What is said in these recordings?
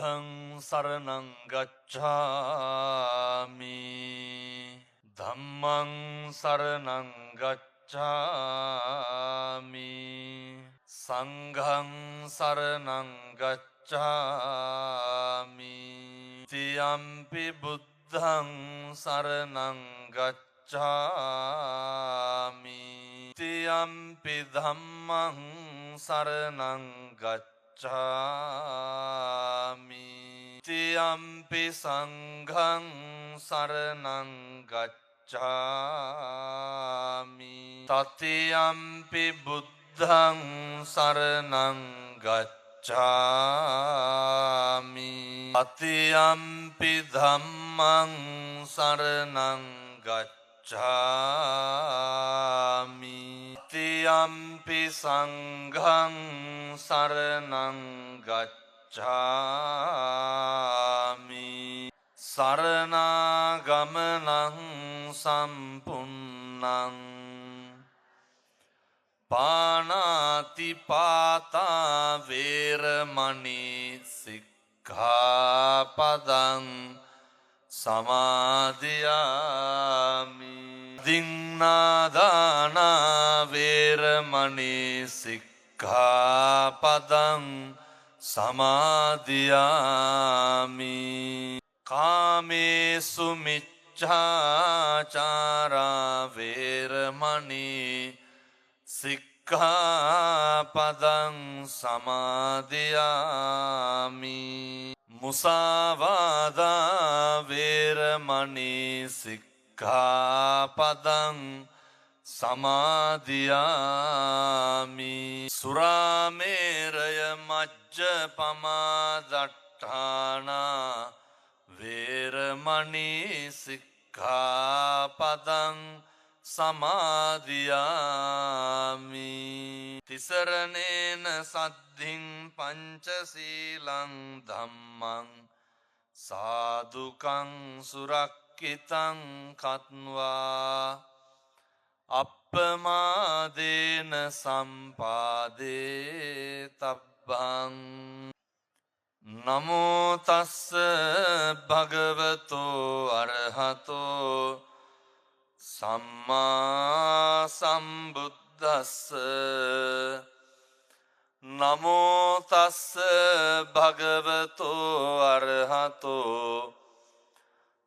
බුද්ධං සරණං ගච්ඡාමි ධම්මං සරණං ගච්ඡාමි සංඝං සරණං ගච්ඡාමි තියම්පි බුද්ධං සරණං ගච්ඡාමි තියම්පි ධම්මං සරණං ගච්ඡාමි තියම්පි සංඝං සරණං ගච්ඡාමි තතියම්පි බුද්ධං සරණං ගච්ඡාමි තතියම්පි ධම්මං සරණං ගච්ඡාමි තතියම්පි සංඝං සරණං ගච්ඡාමි සරණාගමනං සම්පුන්නං පාණාතිපාතා වේරමණී සික්ඛාපදං සමාදියාමි දින්නාදාන වේරමණී සික්ඛාපදං සමාදියාමි කාමේසු මිච්ඡාචාරා වේරමණී සික්ඛාපදං සමාදියාමි මුසාවාදා වේරමණී සික්ඛාපදං සමාදියාමි සුරාමේරය මජ්ජපමා දට්ඨානා වේරමණී සික්ඛාපදං සමාදියාමි තිසරණේන සද්ධින් පංචසීලං ධම්මං සාදුකං සුරක්ඛිතං කତ୍වා අප්පමාදේන සම්පාදේ තබ්බං නමෝ තස්ස භගවතෝ අරහතෝ සම්මා සම්බුද්දස්ස නමෝ තස්ස භගවතෝ අරහතෝ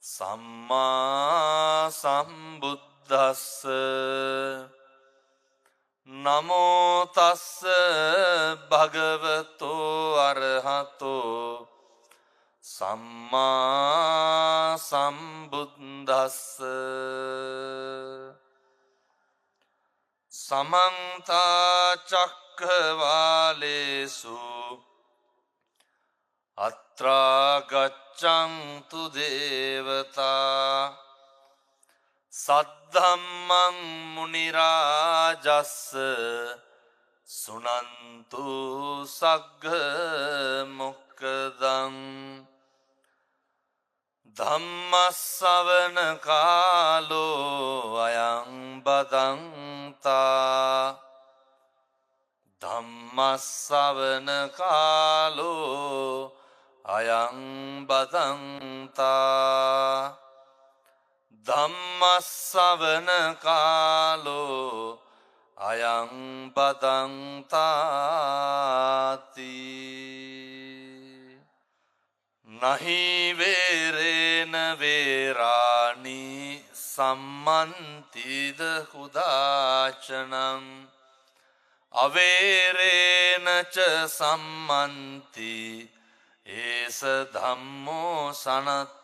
සම්මා සම්බුද්දස්ස නමෝ තස්ස භගවතෝ අරහතෝ සම්මා සම්බුද්දස්ස සමන්ත චක්ඛවාලේසු අත්‍රා ගච්ඡන්තු දේවතා සද්ධම්මං මුනි රාජස්ස සුනන්තු සග්ග මොක්ඛදං ධම්මස්සවන කාලෝ අයං බදන්තා ධම්මස්සවන කාලෝ අයං බදන්තා ධම්මස්සවන කාලෝ අයං බදන්තාති නහි වේරේන වේරාණි සම්මන්තිද කුදාචනං අවේරේන ච සම්මන්ති ඒස ධම්මෝ සනත්තනෝති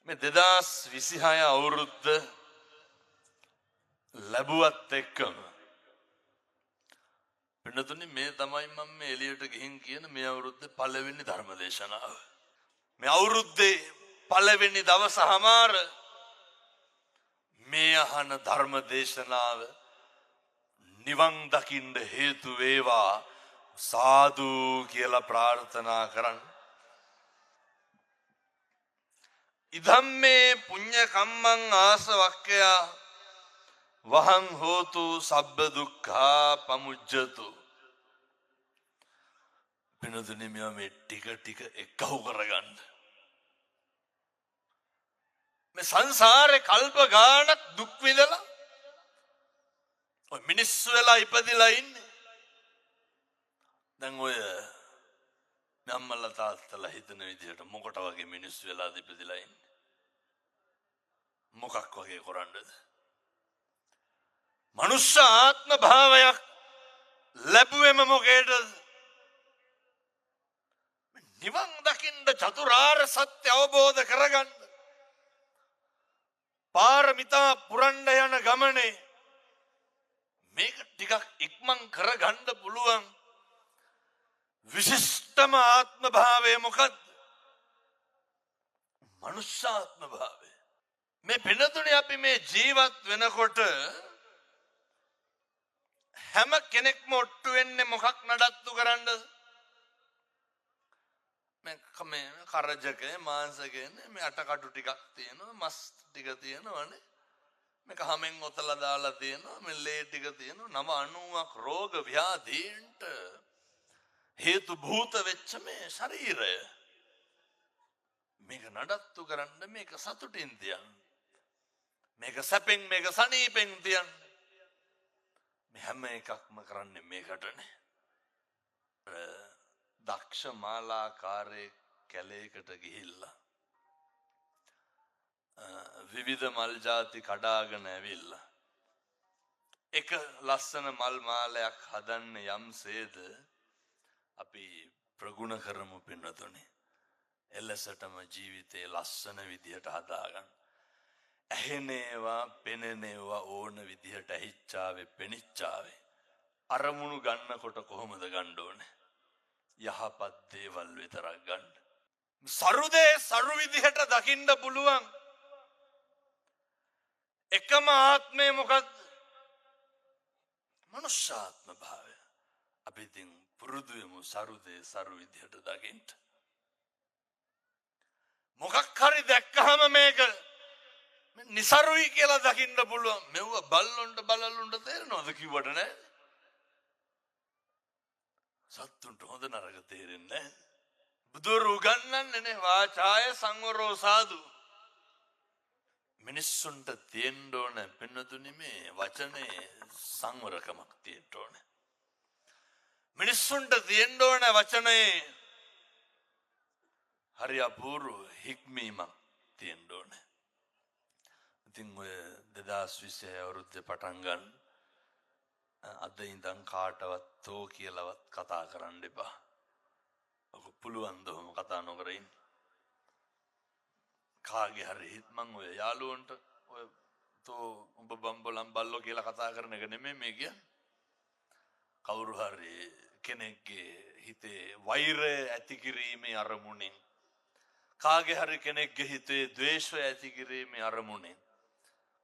මේ 2026 අවුරුද්ද ලැබුවත් එක්කම පින්නතුනි මේ තමයි මම මේ එළියට ගිහින් කියන මේ අවුරුද්දේ පළවෙනි ධර්ම දේශනාව. මේ අවුරුද්දේ පළවෙනි දවස හමාර මේ අහන ධර්ම දේශනාව නිවන් දකින්න හේතු වේවා සාදු කියලා ප්‍රාර්ථනා කරන්න. ඉදම්මේ පුඤ්ඤ කම්මං ආසවක්ඛයා වහං හෝතු සබ්බ දුක්ඛා පමුජ්ජතු පිනතුනි මෙයා මේ ටික එකහු කරගන්න. මේ සංසාරේ කල්ප ගානක් දුක් විඳලා ඔය මිනිස්සු වෙලා ඉපදිලා ඉන්නේ. දැන් ඔය අම්මලා තාත්තලා හිතන විදිහට මොකට වගේ මිනිස්සු වෙලා ඉපදිලා ඉන්නේ? මොකක් වගේ කරන්නද? මනුෂ්‍ය ආත්ම භාවයක් ලැබුවෙම මොකේද? නිවන් දකින්න චතුරාර්ය සත්‍ය අවබෝධ කරගන්න. පාරමිතා පුරන්න යන ගමනේ මේක ටිකක් ඉක්මන් කරගන්න පුළුවන් විශිෂ්ටම ආත්ම භාවය මොකද්ද? මනුෂ්‍ය ආත්ම භාවය. මේ පිනතුනේ අපි මේ ජීවත් වෙනකොට හැම කෙනෙක්ම ඔට්ටු වෙන්නේ මොකක් නඩත්තු කරන්නද? මේ කරජකේ මාංශකේ මේ අටකටු ටිකක් තියෙනවා, මස් ටික තියෙනවනේ. මේක හැමෙන් ඔතලා දාලා තියෙනවා, මේ ලේ ටික තියෙනවා. 90ක් රෝග ව්‍යාධීන්ට හේතු භූත වෙච්ච මේ ශරීරය මේක නඩත්තු කරන්න, මේක සතුටින් තියන්න, මේක සැපෙන්, මේක සනීපෙන් තියන්න. මේ හැම එකක්ම කරන්නේ මේකටනේ. දක්ෂ මාලාකාරයේ කැලේකට ගිහිල්ලා විවිධ මල් ಜಾති කඩාගෙන ඇවිල්ලා එක ලස්සන මල් මාලයක් හදන්න යම්සේද අපි ප්‍රගුණ කරමු පින්නතුනේ. එලෙසටම ජීවිතේ ලස්සන විදිහට හදාගන්න. ඇහෙනේවා පෙනෙනේවා ඕන විදිහට ඇහිච්චාවේ පෙනිච්චාවේ අරමුණු ගන්නකොට කොහොමද ගන්න ඕනේ? යහපත් දේවල් විතරක් ගන්න. සරුදේ සරු විදිහට දකින්න පුළුවන් එකම ආත්මය මොකක්ද? මනුෂ්‍ය ආත්ම භාවය. අපි ඉතින් පුරුදු වෙමු සරුදේ සරු විදිහට දකින්න. මොකක් හරි දැක්කහම මේක නිසරුයි කියලා දකින්න පුළුවන්. මෙව බල්ලොන්ට බලලුන්ට තේරෙනවද කිව්වට නෑ. සත්තුන්ට හොඳ නරක තේරෙන්නේ නෑ. බුදුරු උගන්වන්නේ නේ වාචාය සංවරෝ සාදු. මිනිස්සුන්ට තියෙන්න ඕන පින්නතුනි මේ වචනේ සංවරකමක් තියෙන්න ඕන. මිනිස්සුන්ට තියෙන්න ඕන වචනේ හරි අපූර්ව හික්මීමක් තියෙන්න ඕන. ඉතින් ඔය 2020 අවුරුද්දේ පටන් ගන්න අද ඉඳන් කාටවත් තෝ කියලාවත් කතා කරන්න එපා. ඔක පුළුවන් ද ඔහොම කතා නොකර ඉන්න. කාගේ හරි මං ඔය යාළුවන්ට ඔය තෝ උඹ බම්බලම් බල්ලෝ කියලා කතා කරන එක නෙමෙයි මේ කියන්නේ. කවුරු හරි කෙනෙක්ගේ හිතේ වෛරය ඇති කිරීමේ අරමුණෙන්, කාගේ හරි කෙනෙක්ගේ හිතේ ද්වේෂය ඇති කිරීමේ අරමුණෙන්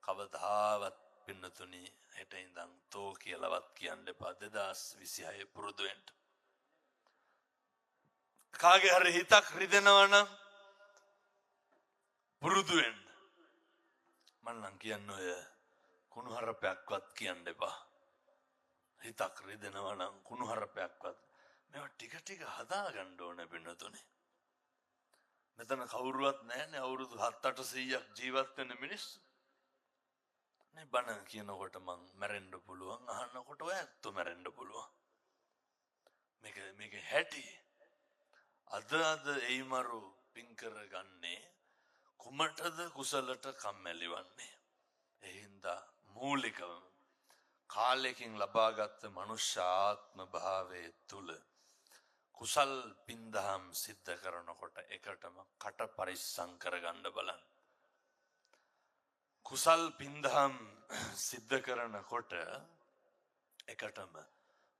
කවදාවත් පින්නතුනි හෙට ඉඳන් තෝ කියලාවත් කියන්න එපා. 2026 පුරුදු වෙන්න. කාගේ හරි හිතක් රිදෙනවා නම් පුරුදු වෙන්න. මම නම් කියන්නේ ඔය කුණුහරුපයක්වත් කියන්න එපා. හිතක් රිදෙනවා නම් කුණුහරුපයක්වත් මේවා ටික හදාගන්න ඕන පින්නතුනි. මෙතන කවුරුවත් නැහැනේ අවුරුදු 7-800ක් ජීවත් වෙන මිනිස්සු. මේ බණ කියනකොට මං මැරෙන්න පුළුවන්, අහනකොට ඔය ඇත්ත මැරෙන්න පුළුවන්. මේක හැටි. අද එයිමරු පින් කරගන්නේ කුමටද කුසලට කම්මැලි වන්නේ. ඒ හින්දා මූලිකවම කාලයකින් ලබාගත් මනුෂ්‍ය ආත්ම භාවයේ තුල කුසල් පින්දහම් සිද්ධ කරනකොට එකටම කට පරිස්සම් කරගන්න බලන්න. කුසල් පින්දහම් සිද්ධ කරනකොට එකටම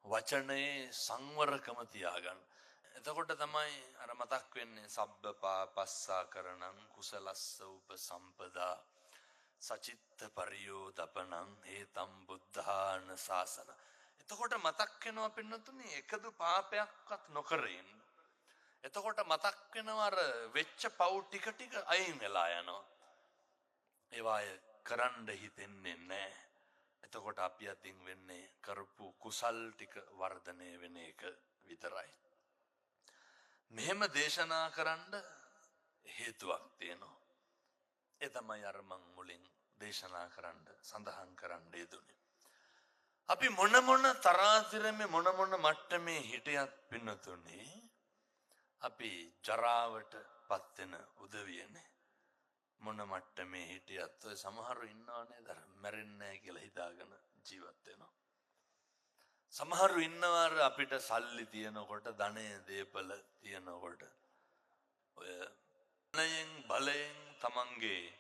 වචනේ සංවරකම තියාගන්න. එතකොට තමයි අර මතක් වෙන්නේ සබ්බ පාපස්සා කරණං කුසලස්ස උපසම්පදා සචිත්ත පරියෝදපනං හේතම් බුද්ධාන ශාසන. එතකොට මතක් වෙනවා පින්නතුනි එකදු පාපයක්වත් නොකර ඉන්න. එතකොට මතක් වෙනවා අර වෙච්ච පව් ටික අයින් වෙලා යනවා. ඒවාය කරන්න හිතෙන්නේ නැහැ. එතකොට අපි අතින් වෙන්නේ කරපු කුසල් ටික වර්ධනය වෙන එක විතරයි. මෙහෙම දේශනා කරන්න හේතුවක් තියෙනවා. ඒ තමයි අර මං මුලින් දේශනා කරන්න සඳහන් කරන්න යෙදුනේ. අපි මොන තරාතිරමේ මොන මට්ටමේ හිටියත් පින්නතුනේ අපි ජරාවට පත් වෙන උදවියනේ. මොන මට්ටමේ හිටියත් ඔය සමහරු ඉන්නවනේ දර මැරෙන්නේ නැහැ කියලා හිතාගෙන ජීවත් වෙනවා. සමහරු ඉන්නවා අපිට සල්ලි තියනකොට ධනය දීපල තියනකොට ඔය ධනයෙන් බලයෙන් තමන්ගේ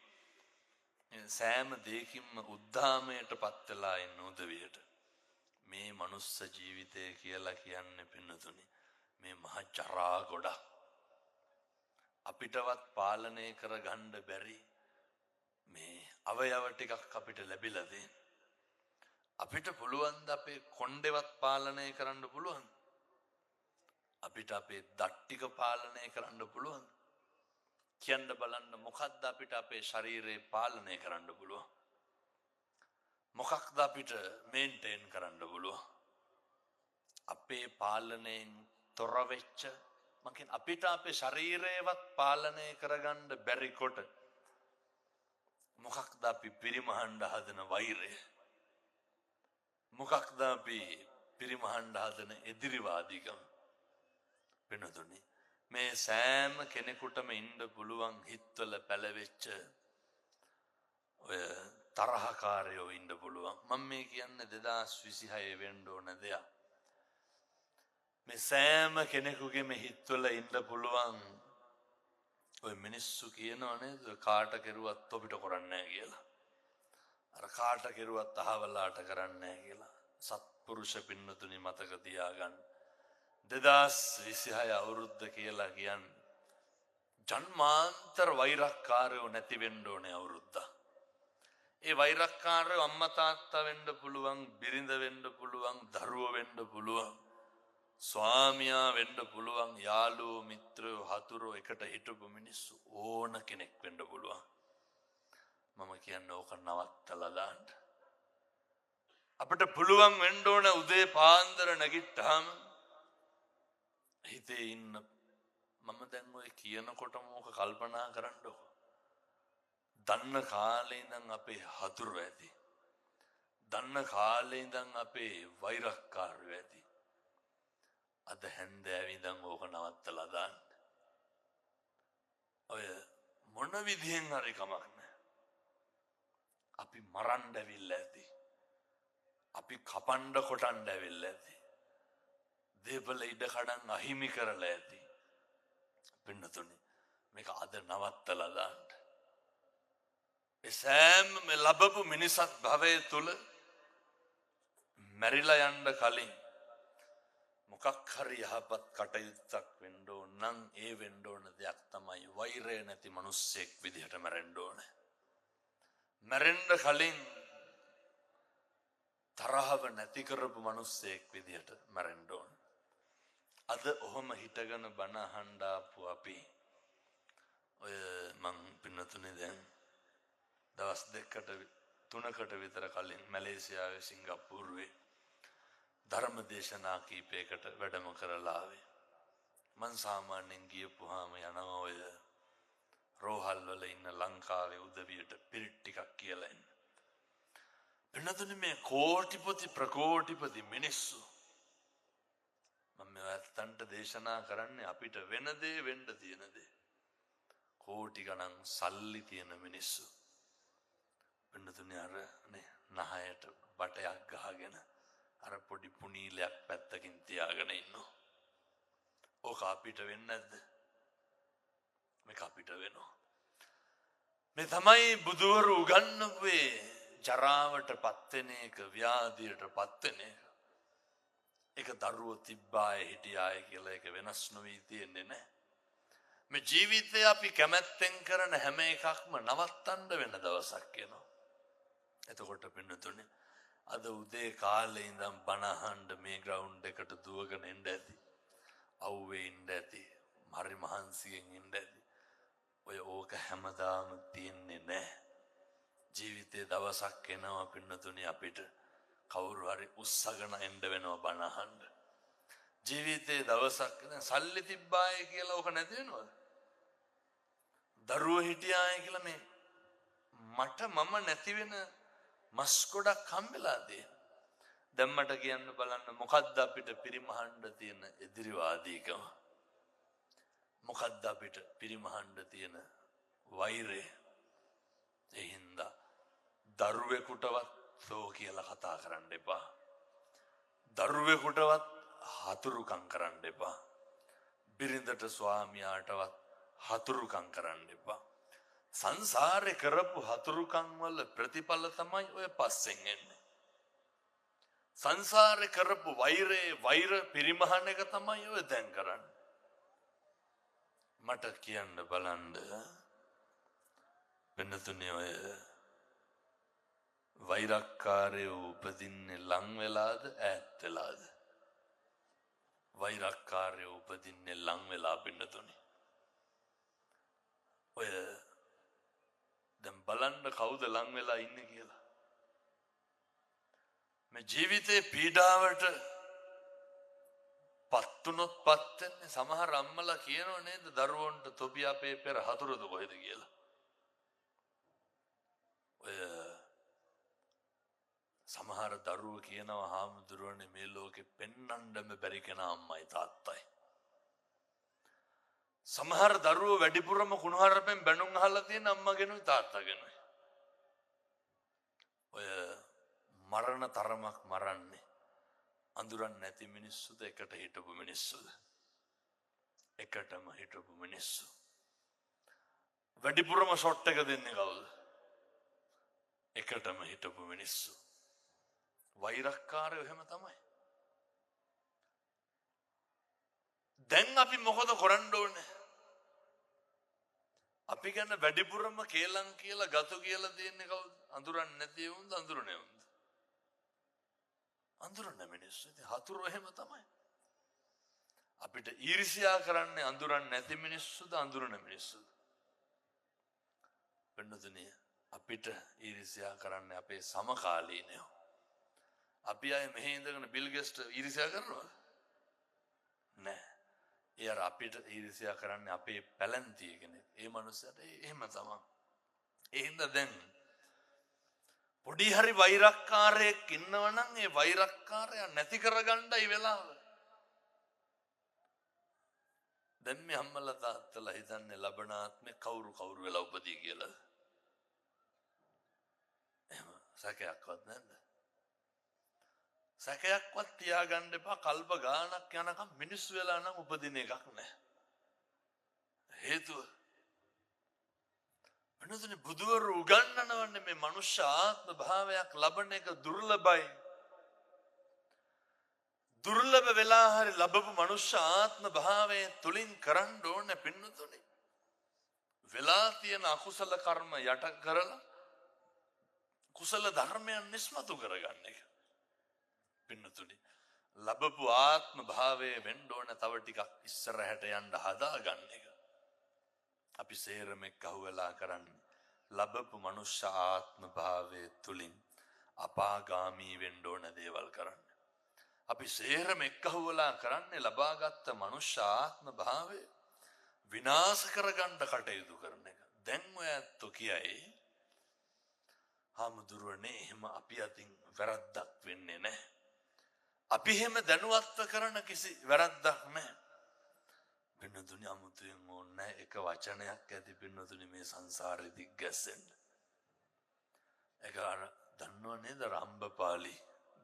සෑම දෙයකින්ම උද්ධාමයට පත් වෙලා ඉන්න උදවියට මේ මනුස්ස ජීවිතය කියලා කියන්නේ පින්නතුනි මේ මහ ජරා ගොඩක් අපිටවත් පාලනය කරගන්න බැරි මේ අවයව ටිකක් අපිට ලැබිලා තියෙන. අපිට පුළුවන් ද අපේ කොණ්ඩේවත් පාලනය කරන්න පුළුවන්? අපිට අපේ දත් ටික පාලනය කරන්න පුළුවන්? කියන්න බලන්න මොකක්ද අපිට අපේ ශරීරේ පාලනය කරන්න පුළුවන්? මොකක්ද අපිට මේන්ටේන් කරන්න පුළුවන්? අපේ පාලනයෙන් තොර වෙච්ච මකින් අපිට අපේ ශරීරයවත් පාලනය කරගන්න බැරි කොට මොකක්ද අපි පිරිමහන්න හදන වෛරය? මොකක්ද අපි පිරිමහන්න හදන එදිරිවාදීකම? වෙනතුනි මේ සෑම කෙනෙකුටම ඉන්න පුළුවන් හිත්වල පැලවෙච්ච ඔය තරහකාරයෝ ඉන්න පුළුවන්. මම මේ කියන්නේ 2026 වෙන්න ඕන දෙයක්. මේ සෑම කෙනෙකුගේම හිත්වල ඉන්න පුළුවන් ඔය මිනිස්සු කියනවා නේද කාට කෙරුවත් ඔබට කරන්නේ නැහැ කියලා. අර කාට කෙරුවත් අහවලාට කරන්නේ නැහැ කියලා. සත්පුරුෂ පින්නතුනි මතක තියාගන්න. 2026 අවුරුද්ද කියලා කියන්නේ ජන්මාන්තර වෛරක්කාරයෝ නැති වෙන්න ඕනේ අවුරුද්ද. ඒ වෛරක්කාරයෝ අම්මා තාත්තා වෙන්න පුළුවන්, බිරිඳ වෙන්න පුළුවන්, දරුවෝ වෙන්න පුළුවන්, ස්වාමියා වෙන්න පුළුවන්, යාළුවෝ මිත්‍රයෝ හතුරෝ එකට හිටපු මිනිස්සු ඕන කෙනෙක් වෙන්න පුළුවන්. මම කියන්නේ ඕක නවත්තලා දාන්න. අපිට පුළුවන් වෙන්න ඕන උදේ පාන්දර නැගිට්ටාම හිතේ ඉන්න මම දැන් ඔය කියනකොටම ඕක කල්පනා කරන්නකො. දන්න කාලේ ඉඳන් අපේ හතුරු ඇති. දන්න කාලේ ඉඳන් අපේ වෛරක්කාරයෝ ඇති. අද හැන්දෑවේ ඉඳන් ඕක නවත්තලා දාන්න. ඔය මොන විදිහෙන් හරි කමක් නැහැ. අපි මරන්න ඇවිල්ලා ඇති. අපි කපන්න කොටන්න ඇවිල්ලා ඇති. දේපල ඉඩ කඩන් අහිමි කරලා ඇති. පින්නතුනි මේක අද නවත්තලා දාන්න. එසෑම මේ ලැබපු මිනිසත් භවයේ තුල මැරිලා යන්න කලින් මොකක් හරි යහපත් කටයුත්තක් වෙන්න ඕන නම් ඒ වෙන්න ඕන දෙයක් තමයි වෛරය නැති මිනිස්සෙක් විදිහට මැරෙන්න ඕනේ. මැරෙන්න කලින් තරහව නැති කරපු මිනිස්සෙක් විදිහට මැරෙන්න ඕන. අද ඔහොම හිටගෙන බණ අහන්න ආපු අපි ඔය මං පින්නතුනේ දැන් දවස් 2කට 3කට විතර කලින් මැලේසියාවේ සිංගප්පූරුවේ ධර්ම දේශනා කීපයකට වැඩම කරලා ආවේ. මං සාමාන්‍යයෙන් ගියපුවාම යනවා ඔය රෝහල් වල ඉන්න ලංකාවේ උදවියට පිරිත් ටිකක් කියලා එන්න. එන්නතුනේ මේ කෝටිපති ප්‍රකෝටිපති මිනිස්සු මම ඇත්තන්ට දේශනා කරන්නේ අපිට වෙන දේ වෙන්න තියෙන දේ. කෝටි ගණන් සල්ලි තියෙන මිනිස්සු. එන්නතුනේ අර නේ නහයට බටයක් ගහගෙන අර පොඩි පුනීලයක් පැත්තකින් තියාගෙන ඉන්නවා. ඕක අපිට වෙන්නේ නැද්ද? මේක අපිට වෙනවා. මේ තමයි බුදුවරු උගන්වුවේ ජරාවට පත් වෙන එක, ව්‍යාධියට පත් වෙන එක. ඒක දරුවෝ තිබ්බාය හිටියාය කියලා ඒක වෙනස් නොවී තියෙන්නේ නැහැ. මේ ජීවිතේ අපි කැමැත්තෙන් කරන හැම එකක්ම නවත්තන්න වෙන දවසක් එනවා. එතකොට පින්නතුනේ අද උදේ කාලේ ඉඳන් බණ අහන්න මේ ග්‍රවුන්ඩ් එකට දුවගෙන එන්න ඇති. අවුවේ ඉන්න ඇති. හරි මහන්සියෙන් ඉන්න ඇති. ඔය ඕක හැමදාම තියන්නේ නැහැ. ජීවිතේ දවසක් එනවා පින්නතුනේ අපිට කවුරු හරි උස්සගෙන එන්න වෙනවා බණ අහන්න. ජීවිතේ දවසක් දැන් සල්ලි තිබ්බාය කියලා ඔක නැති වෙනවද? දරුවෝ හිටියාය කියලා මේ මට මම නැති වෙන මස් ගොඩක් හම්බෙලාද? දැන් මට කියන්න බලන්න මොකද්ද අපිට පිරිමහන්න තියෙන එදිරිවාදීකම? මොකද්ද අපිට පිරිමහන්න තියෙන වෛරය? ඒ හින්දා දරුවෙකුටවත් සෝ කියලා කතා කරන්න එපා. දරුවෙකුටවත් හතුරුකම් කරන්න එපා. බිරිඳට ස්වාමියාටවත් හතුරුකම් කරන්න එපා. සංසාරේ කරපු හතුරුකම් වල ප්‍රතිඵල තමයි ඔය පස්සෙන් එන්නේ. සංසාරේ කරපු වෛර පිරිමහන එක තමයි ඔය දැන් කරන්නේ. මට කියන්න බලන්න වෙනතුනේ ඔය වෛරක්කාරයෝ උපදින්නේ ලං වෙලාද ඈත් වෙලාද? වෛරක්කාරයෝ උපදින්නේ ලං වෙලා පින්නතුනේ. ඔය දැන් බලන්න කවුද ලං වෙලා ඉන්නේ කියලා. මේ ජීවිතේ පීඩාවට පත්තුනොත් පත් වෙන්නේ සමහර අම්මලා කියනෝ නේද දරුවන්ට තොපි අපේ පෙර හතුරුද කොහෙද කියලා. ඔය සමහර දරුවෝ කියනවා හාමුදුරුවනේ මේ ලෝකෙ පෙන්වන්නම බැරි කෙනා අම්මයි තාත්තයි. සමහර දරුවෝ වැඩිපුරම කුණුහරුපෙන් බැනුම් අහලා තියෙන අම්මගෙනුයි තාත්තගෙනුයි. ඔය මරණ තරමක් මරන්නේ අඳුරන්නේ නැති මිනිස්සුද එකට හිටපු මිනිස්සුද? එකටම හිටපු මිනිස්සු. වැඩිපුරම ෂොට් එක දෙන්නේ කවුද? එකටම හිටපු මිනිස්සු. වෛරක්කාරයෝ එහෙම තමයි. දැන් අපි මොකද කරන්න ඕනේ? අපි ගැන වැඩිපුරම කේලම් කියලා ගතු කියලා දෙන්නේ කවුද? අඳුරන්නේ නැති වුන්ද අඳුරන්නේ වුන්ද? අඳුරන්නේ මිනිස්සු. ඉතින් හතුරු එහෙම තමයි. අපිට ඊර්ෂ්‍යා කරන්නේ අඳුරන්නේ නැති මිනිස්සුද අඳුරන මිනිස්සුද? වෙනතුනේ අපිට ඊර්ෂ්‍යා කරන්නේ අපේ සමකාලීනයෝ. අපි අය මෙහි ඉඳගෙන බිල් ගේට්ස් ඊර්ෂ්‍යා කරනවද? නෑ. ඒ අර අපිට ඊර්ෂ්‍යා කරන්නේ අපේ පැලැන්තිය කෙනෙක්. ඒ මනුස්සයාට එහෙම තමයි. ඒ හින්දා දැන් පොඩි හරි වෛරක්කාරයෙක් ඉන්නවනම් ඒ වෛරක්කාරයා නැති කරගන්නයි වෙලාව. දැන් මේ අම්මලා තාත්තලා හිතන්නේ ලබන ආත්මේ කවුරු වෙලා උපදී කියලා. එහෙම සැකයක්වත් නැද්ද? සැකයක්වත් තියාගන්න එපා. කල්ප ගානක් යනකම් මිනිස්සු වෙලා නම් උපදින එකක් නැහැ. හේතුව වෙනතුනේ බුදුවරු උගන්වනවන්නේ මේ මනුෂ්‍ය ආත්ම භාවයක් ලබන එක දුර්ලභයි. දුර්ලභ වෙලා හරි ලැබපු මනුෂ්‍ය ආත්ම භාවයේ තුලින් කරන්න ඕනේ පින්නතුනේ. වෙලා තියෙන අකුසල කර්ම යට කරලා කුසල ධර්මයන් නිස්මතු කරගන්න එක. පින්නතුනි ලැබපු ආත්ම භාවයේ වෙන්න ඕන තව ටිකක් ඉස්සරහට යන්න හදාගන්න එක. අපි සේරම එක්කහුවලා කරන්නේ ලැබපු මනුෂ්‍ය ආත්ම භාවයේ තුලින් අපාගාමී වෙන්න ඕන දේවල් කරන්න. අපි සේරම එක්කහුවලා කරන්නේ ලබාගත් මනුෂ්‍ය ආත්ම භාවය විනාශ කරගන්න කටයුතු කරන එක. දැන් ඔය ඇත්තෝ කියයි හාමුදුරුවනේ එහෙම අපි අතින් වැරද්දක් වෙන්නේ නැහැ. අපි එහෙම දැනුවත්ව කරන කිසි වැරද්දක් නැහැ. පින්නතුනි අමුතුවෙන් ඕනේ එක වචනයක් ඇති පින්නතුනි මේ සංසාරෙ දිග්ගැස්සෙන්න. ඒක අර දන්නව නේද රම්බපාලි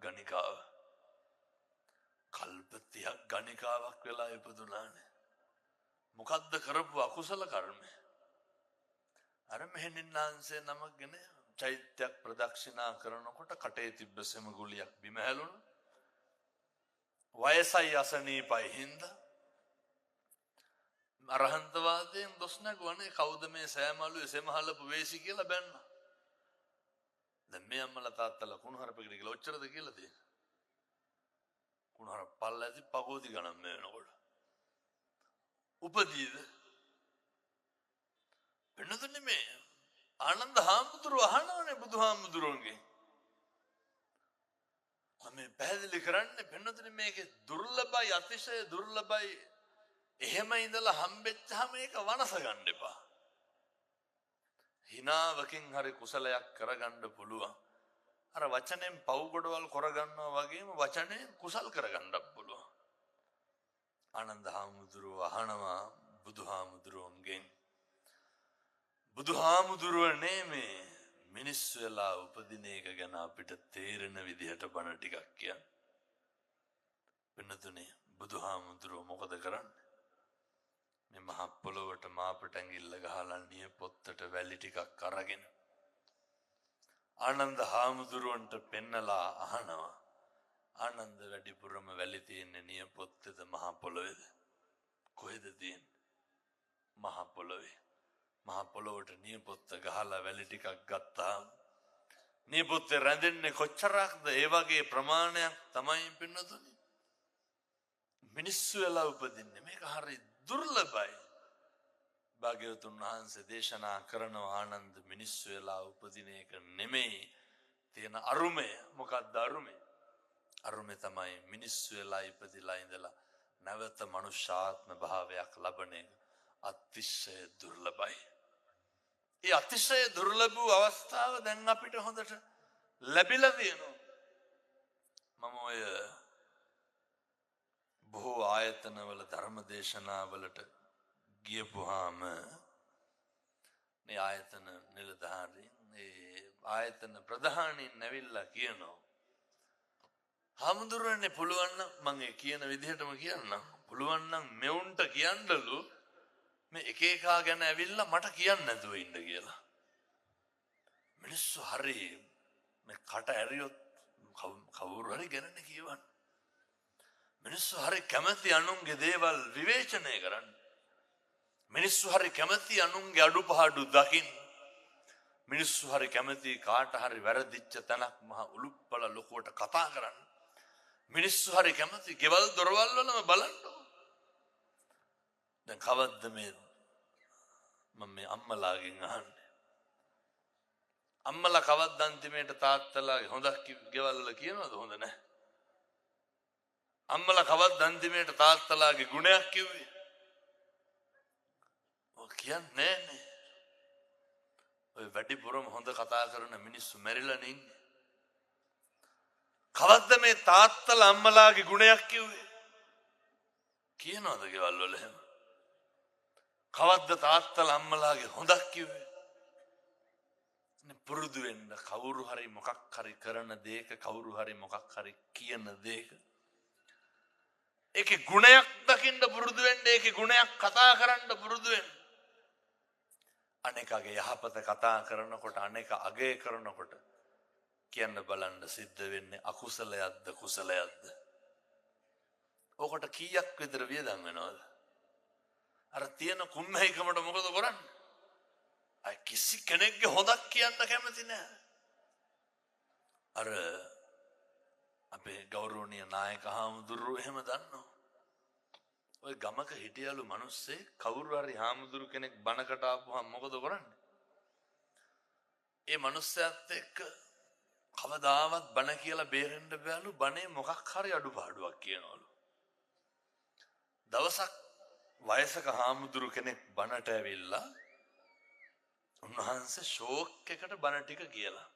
ගණිකාව? කල්ප 30ක් ගණිකාවක් වෙලා ඉපදුනානේ. මොකද්ද කරපු අකුසල කර්මය? අර මෙහෙණින්නාන්සේ නමක්ගෙන චෛත්‍යයක් ප්‍රදක්ෂිනා කරනකොට කටේ තිබ්බ සෙම ගුලියක් බිම හැලුණා. වයසයි අසනීපයි හින්දා අරහන්තවාදයෙන් දොස් නැගුවනේ කවුද මේ සෑමලුවේ සෙමහලපු වේසි කියලා බැන්නා. දැන් මේ අම්මලා තාත්තලා කුණුහරුපෙකට කියලා ඔච්චරද කියලා තියෙන්නේ. කුණුහරුප පල්ල ඇති පගෝදි ගණන් මේ වෙනකොට. උපදීද? වෙනතුනේ මේ ආනන්ද හාමුදුරුවෝ අහනවනේ බුදුහාමුදුරුවන්ගේ. මේ පැහැදිලි කරන්නේ පින්නතුනේ මේකේ දුර්ලභයි අතිශය දුර්ලභයි. එහෙම ඉඳලා හම්බෙච්චාම ඒක වනස ගන්න එපා. හිනාවකින් හරි කුසලයක් කරගන්න පුළුවන්. අර වචනෙන් පව් ගොඩවල් කරගන්නවා වගේම වචනෙන් කුසල් කරගන්නත් පුළුවන්. ආනන්ද හාමුදුරුවෝ අහනවා බුදුහාමුදුරුවන්ගෙන් බුදුහාමුදුරුවනේ මේ මිනිස්සු වෙලා උපදින එක ගැන අපිට තේරෙන විදිහට බණ ටිකක් කියන්න. වෙනතුනේ බුදුහාමුදුරුවෝ මොකද කරන්නේ? මේ මහ පොළොවට මාපට ඇඟිල්ල ගහලා නිය පොත්තට වැලි ටිකක් අරගෙන ආනන්ද හාමුදුරුවන්ට පෙන්නලා අහනවා ආනන්ද වැඩිපුරම වැලි තියෙන්නේ නිය පොත්තේද මහ පොළොවේද? කොහෙද තියෙන්නේ? මහ පොළොවේ. මහ පොළොවට නිය පොත්ත ගහලා වැලි ටිකක් ගත්තාම නිය පොත්තේ රැඳෙන්නේ කොච්චරක්ද? ඒ වගේ ප්‍රමාණයක් තමයි පින්නතුනි මිනිස්සු වෙලා උපදින්නේ. මේක හරි දුර්ලභයි. භාග්‍යවතුන් වහන්සේ දේශනා කරනවා ආනන්ද මිනිස්සු වෙලා උපදින එක නෙමෙයි තියෙන අරුමය. මොකක්ද අරුමය? අරුමය තමයි මිනිස්සු වෙලා ඉපදිලා ඉඳලා නැවත මනුෂ්‍යාත්ම භාවයක් ලබන එක අතිශය දුර්ලභයි. ඒ අතිශය දුර්ලභ වූ අවස්ථාව දැන් අපිට හොඳට ලැබිලා තියෙනවා. මම ඔය බොහෝ ආයතනවල ධර්ම දේශනාවලට ගියපුවාම මේ ආයතන නිලධාරීන් මේ ආයතන ප්‍රධානීන් නැවිල්ලා කියනවා හාමුදුරුවනේ පුළුවන් නම් මම ඒ කියන විදිහටම කියන්නම්. පුළුවන් නම් මෙවුන්ට කියන්නලු මේ එක එකා ගැන ඇවිල්ලා මට කියන්න නැතුව ඉන්න කියලා. මිනිස්සු හරි මේ කට ඇරියොත් කවුරු හරි ගැනනේ කියවන්නේ. මිනිස්සු හරි කැමති අනුන්ගේ දේවල් විවේචනය කරන්න. මිනිස්සු හරි කැමති අනුන්ගේ අඩුපාඩු දකින්න. මිනිස්සු හරි කැමති කාට හරි වැරදිච්ච තැනක් මහ උලුප්පල ලොකුවට කතා කරන්න. මිනිස්සු හරි කැමති ගෙවල් දොරවල් වලම බලන්න. දැන් කවද්ද මේ මම මේ අම්මලාගෙන් අහන්නේ. අම්මලා කවද්ද අන්තිමේට තාත්තලාගේ හොඳක් ගෙවල් වල කියනවද හොඳ නැහැ? අම්මලා කවද්ද අන්තිමේට තාත්තලාගේ ගුණයක් කිව්වේ? ඔය කියන්නේ නේ. ඔය වැඩිපුරම හොඳ කතා කරන මිනිස්සු මැරිලා ඉන්නේ. කවද්ද මේ තාත්තලා අම්මලාගේ ගුණයක් කිව්වේ? කියනවද ගෙවල් වල එහෙම? කවද්ද තාත්තලා අම්මලාගේ හොඳක් කිව්වේ? පුරුදු වෙන්න කවුරු හරි මොකක් හරි කරන දෙයක කවුරු හරි මොකක් හරි කියන දෙයක ඒකේ ගුණයක් දකින්න පුරුදු වෙන්න, ඒකේ ගුණයක් කතා කරන්න පුරුදු වෙන්න. අනේකගේ යහපත කතා කරනකොට අනේක අගය කරනකොට කියන්න බලන්න සිද්ධ වෙන්නේ අකුසලයක්ද කුසලයක්ද? ඔකට කීයක් විතර වියදම් වෙනවද? අර තියෙන කුම්මැහිකමට මොකද කරන්නේ? අය කිසි කෙනෙක්ගේ හොදක් කියන්න කැමති නැහැ. අර අපේ ගෞරවනීය නායක හාමුදුරුවෝ එහෙම දන්නවා. ඔය ගමක හිටියලු මිනිස්සේ කවුරු හරි හාමුදුරු කෙනෙක් බණකට ආපුවම මොකද කරන්නේ? ඒ මිනිස්සයාත් එක්ක කවදාවත් බණ කියලා බේරෙන්න බෑලු. බණේ මොකක් හරි අඩුපාඩුවක් කියනවලු. දවසක් වයසක හාමුදුරු කෙනෙක් බණට ඇවිල්ලා උන්වහන්සේ ෂෝක් එකට බණ ටික කියලා.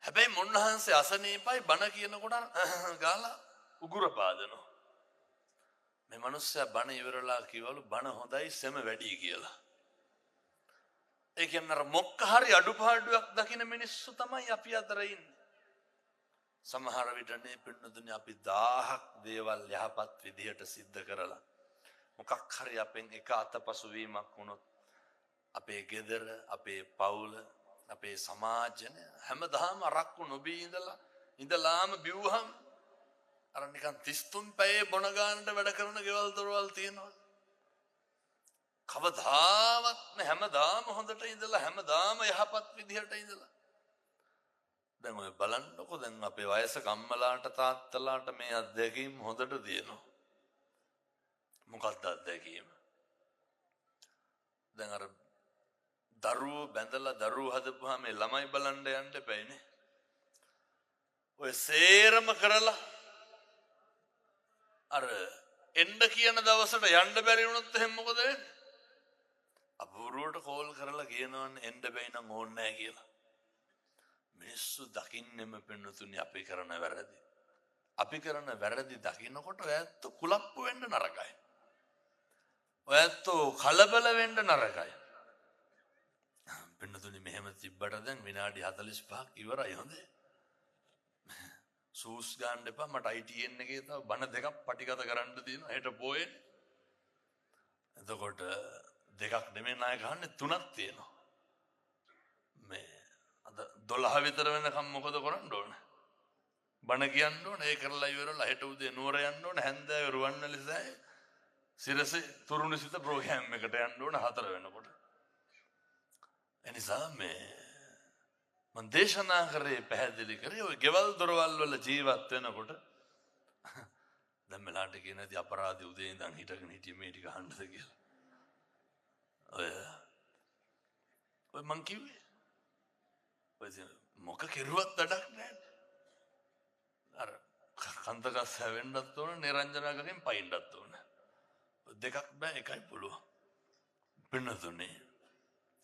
හැබැයි මුන්වහන්සේ අසනීපයි බණ කියනකොට ගාලා උගුර පාදනවා. මේ මිනිස්සයා බණ ඉවරලා කිව්වලු බණ හොඳයි සෙම වැඩි කියලා. ඒ කියන්නේ අර මොකක් හරි අඩුපාඩුවක් දකින මිනිස්සු තමයි අපි අතර ඉන්නේ. සමහර විටනේ පින්නතුනේ අපි 1000ක් දේවල් යහපත් විදිහට සිද්ධ කරලා මොකක් හරි අපෙන් එක අතපසු වීමක් වුණොත් අපේ ගෙදර, අපේ පවුල, අපේ සමාජය හැමදාම අරක්කු නොබී ඉඳලාම බිව්වහම අර නිකන් 33 පැයේ බොන ගන්නට වැඩ කරන ගෙවල් දොරවල් තියෙනවා. කවදාවත් හැමදාම හොඳට ඉඳලා හැමදාම යහපත් විදිහට ඉඳලා. දැන් ඔය බලන්නකො දැන් අපේ වයසක අම්මලාට තාත්තලාට මේ අත්දැකීම් හොඳට තියෙනවා. මොකක්ද අත්දැකීම? දැන් අර දරුවෝ බැඳලා දරුවෝ හදපුවාම මේ ළමයි බලන්න යන්න එපයිනේ. ඔය සේරම කරලා අර එන්න කියන දවසට යන්න බැරි වුණොත් එහෙනම් මොකද වෙන්නේ? අපූර්වට කෝල් කරලා කියනවනේ එන්න බැයි නම් ඕනේ නැහැ කියලා. මිනිස්සු දකින්නෙම පින්නතුනි අපි කරන වැරදි. අපි කරන වැරදි දකින්නකොට ඔයත් කුලප්පු වෙන්න නරකයි. ඔයත් කලබල වෙන්න නරකයි. පින්නතුනි මෙහෙම තිබ්බට දැන් විනාඩි 45ක් ඉවරයි හොඳේ. සූස් ගන්න එපා මට ITN එකේ තව බණ දෙකක් පටිගත කරන්න තියෙනවා හෙට පොයේ. එතකොට දෙකක් නෙමෙයි ණය ගන්න තුනක් තියෙනවා. මේ අද 12 විතර වෙනකම් මොකද කරන්න ඕන? බණ කියන්න ඕන. ඒ කරලා ඉවරලා හෙට උදේ නුවර යන්න ඕන. හැන්දෑවේ රුවන්වැලිසෑය සිරසේ තුරුණිසිත ප්‍රෝග්‍රෑම් එකට යන්න ඕන 4 වෙනකොට. එනිසා මේ මම දේශනා කරේ පැහැදිලි කරේ ඔය ගෙවල් දොරවල් වල ජීවත් වෙනකොට දැන් මෙලාට කියන දි අපරාධي උදේ ඉඳන් හිටගෙන හිටියේ මේ ටික අහන්නද කියලා. ඔය මං කිව්වේ ඔය මොක කෙරුවත් වැඩක් නැහැ. අර කන්දකස් හැවෙන්නත් ඕන නිරංජනාගගෙන් පයින්නත් ඕන. දෙකක් බෑ එකයි පුළුවන්. පින්නතුනේ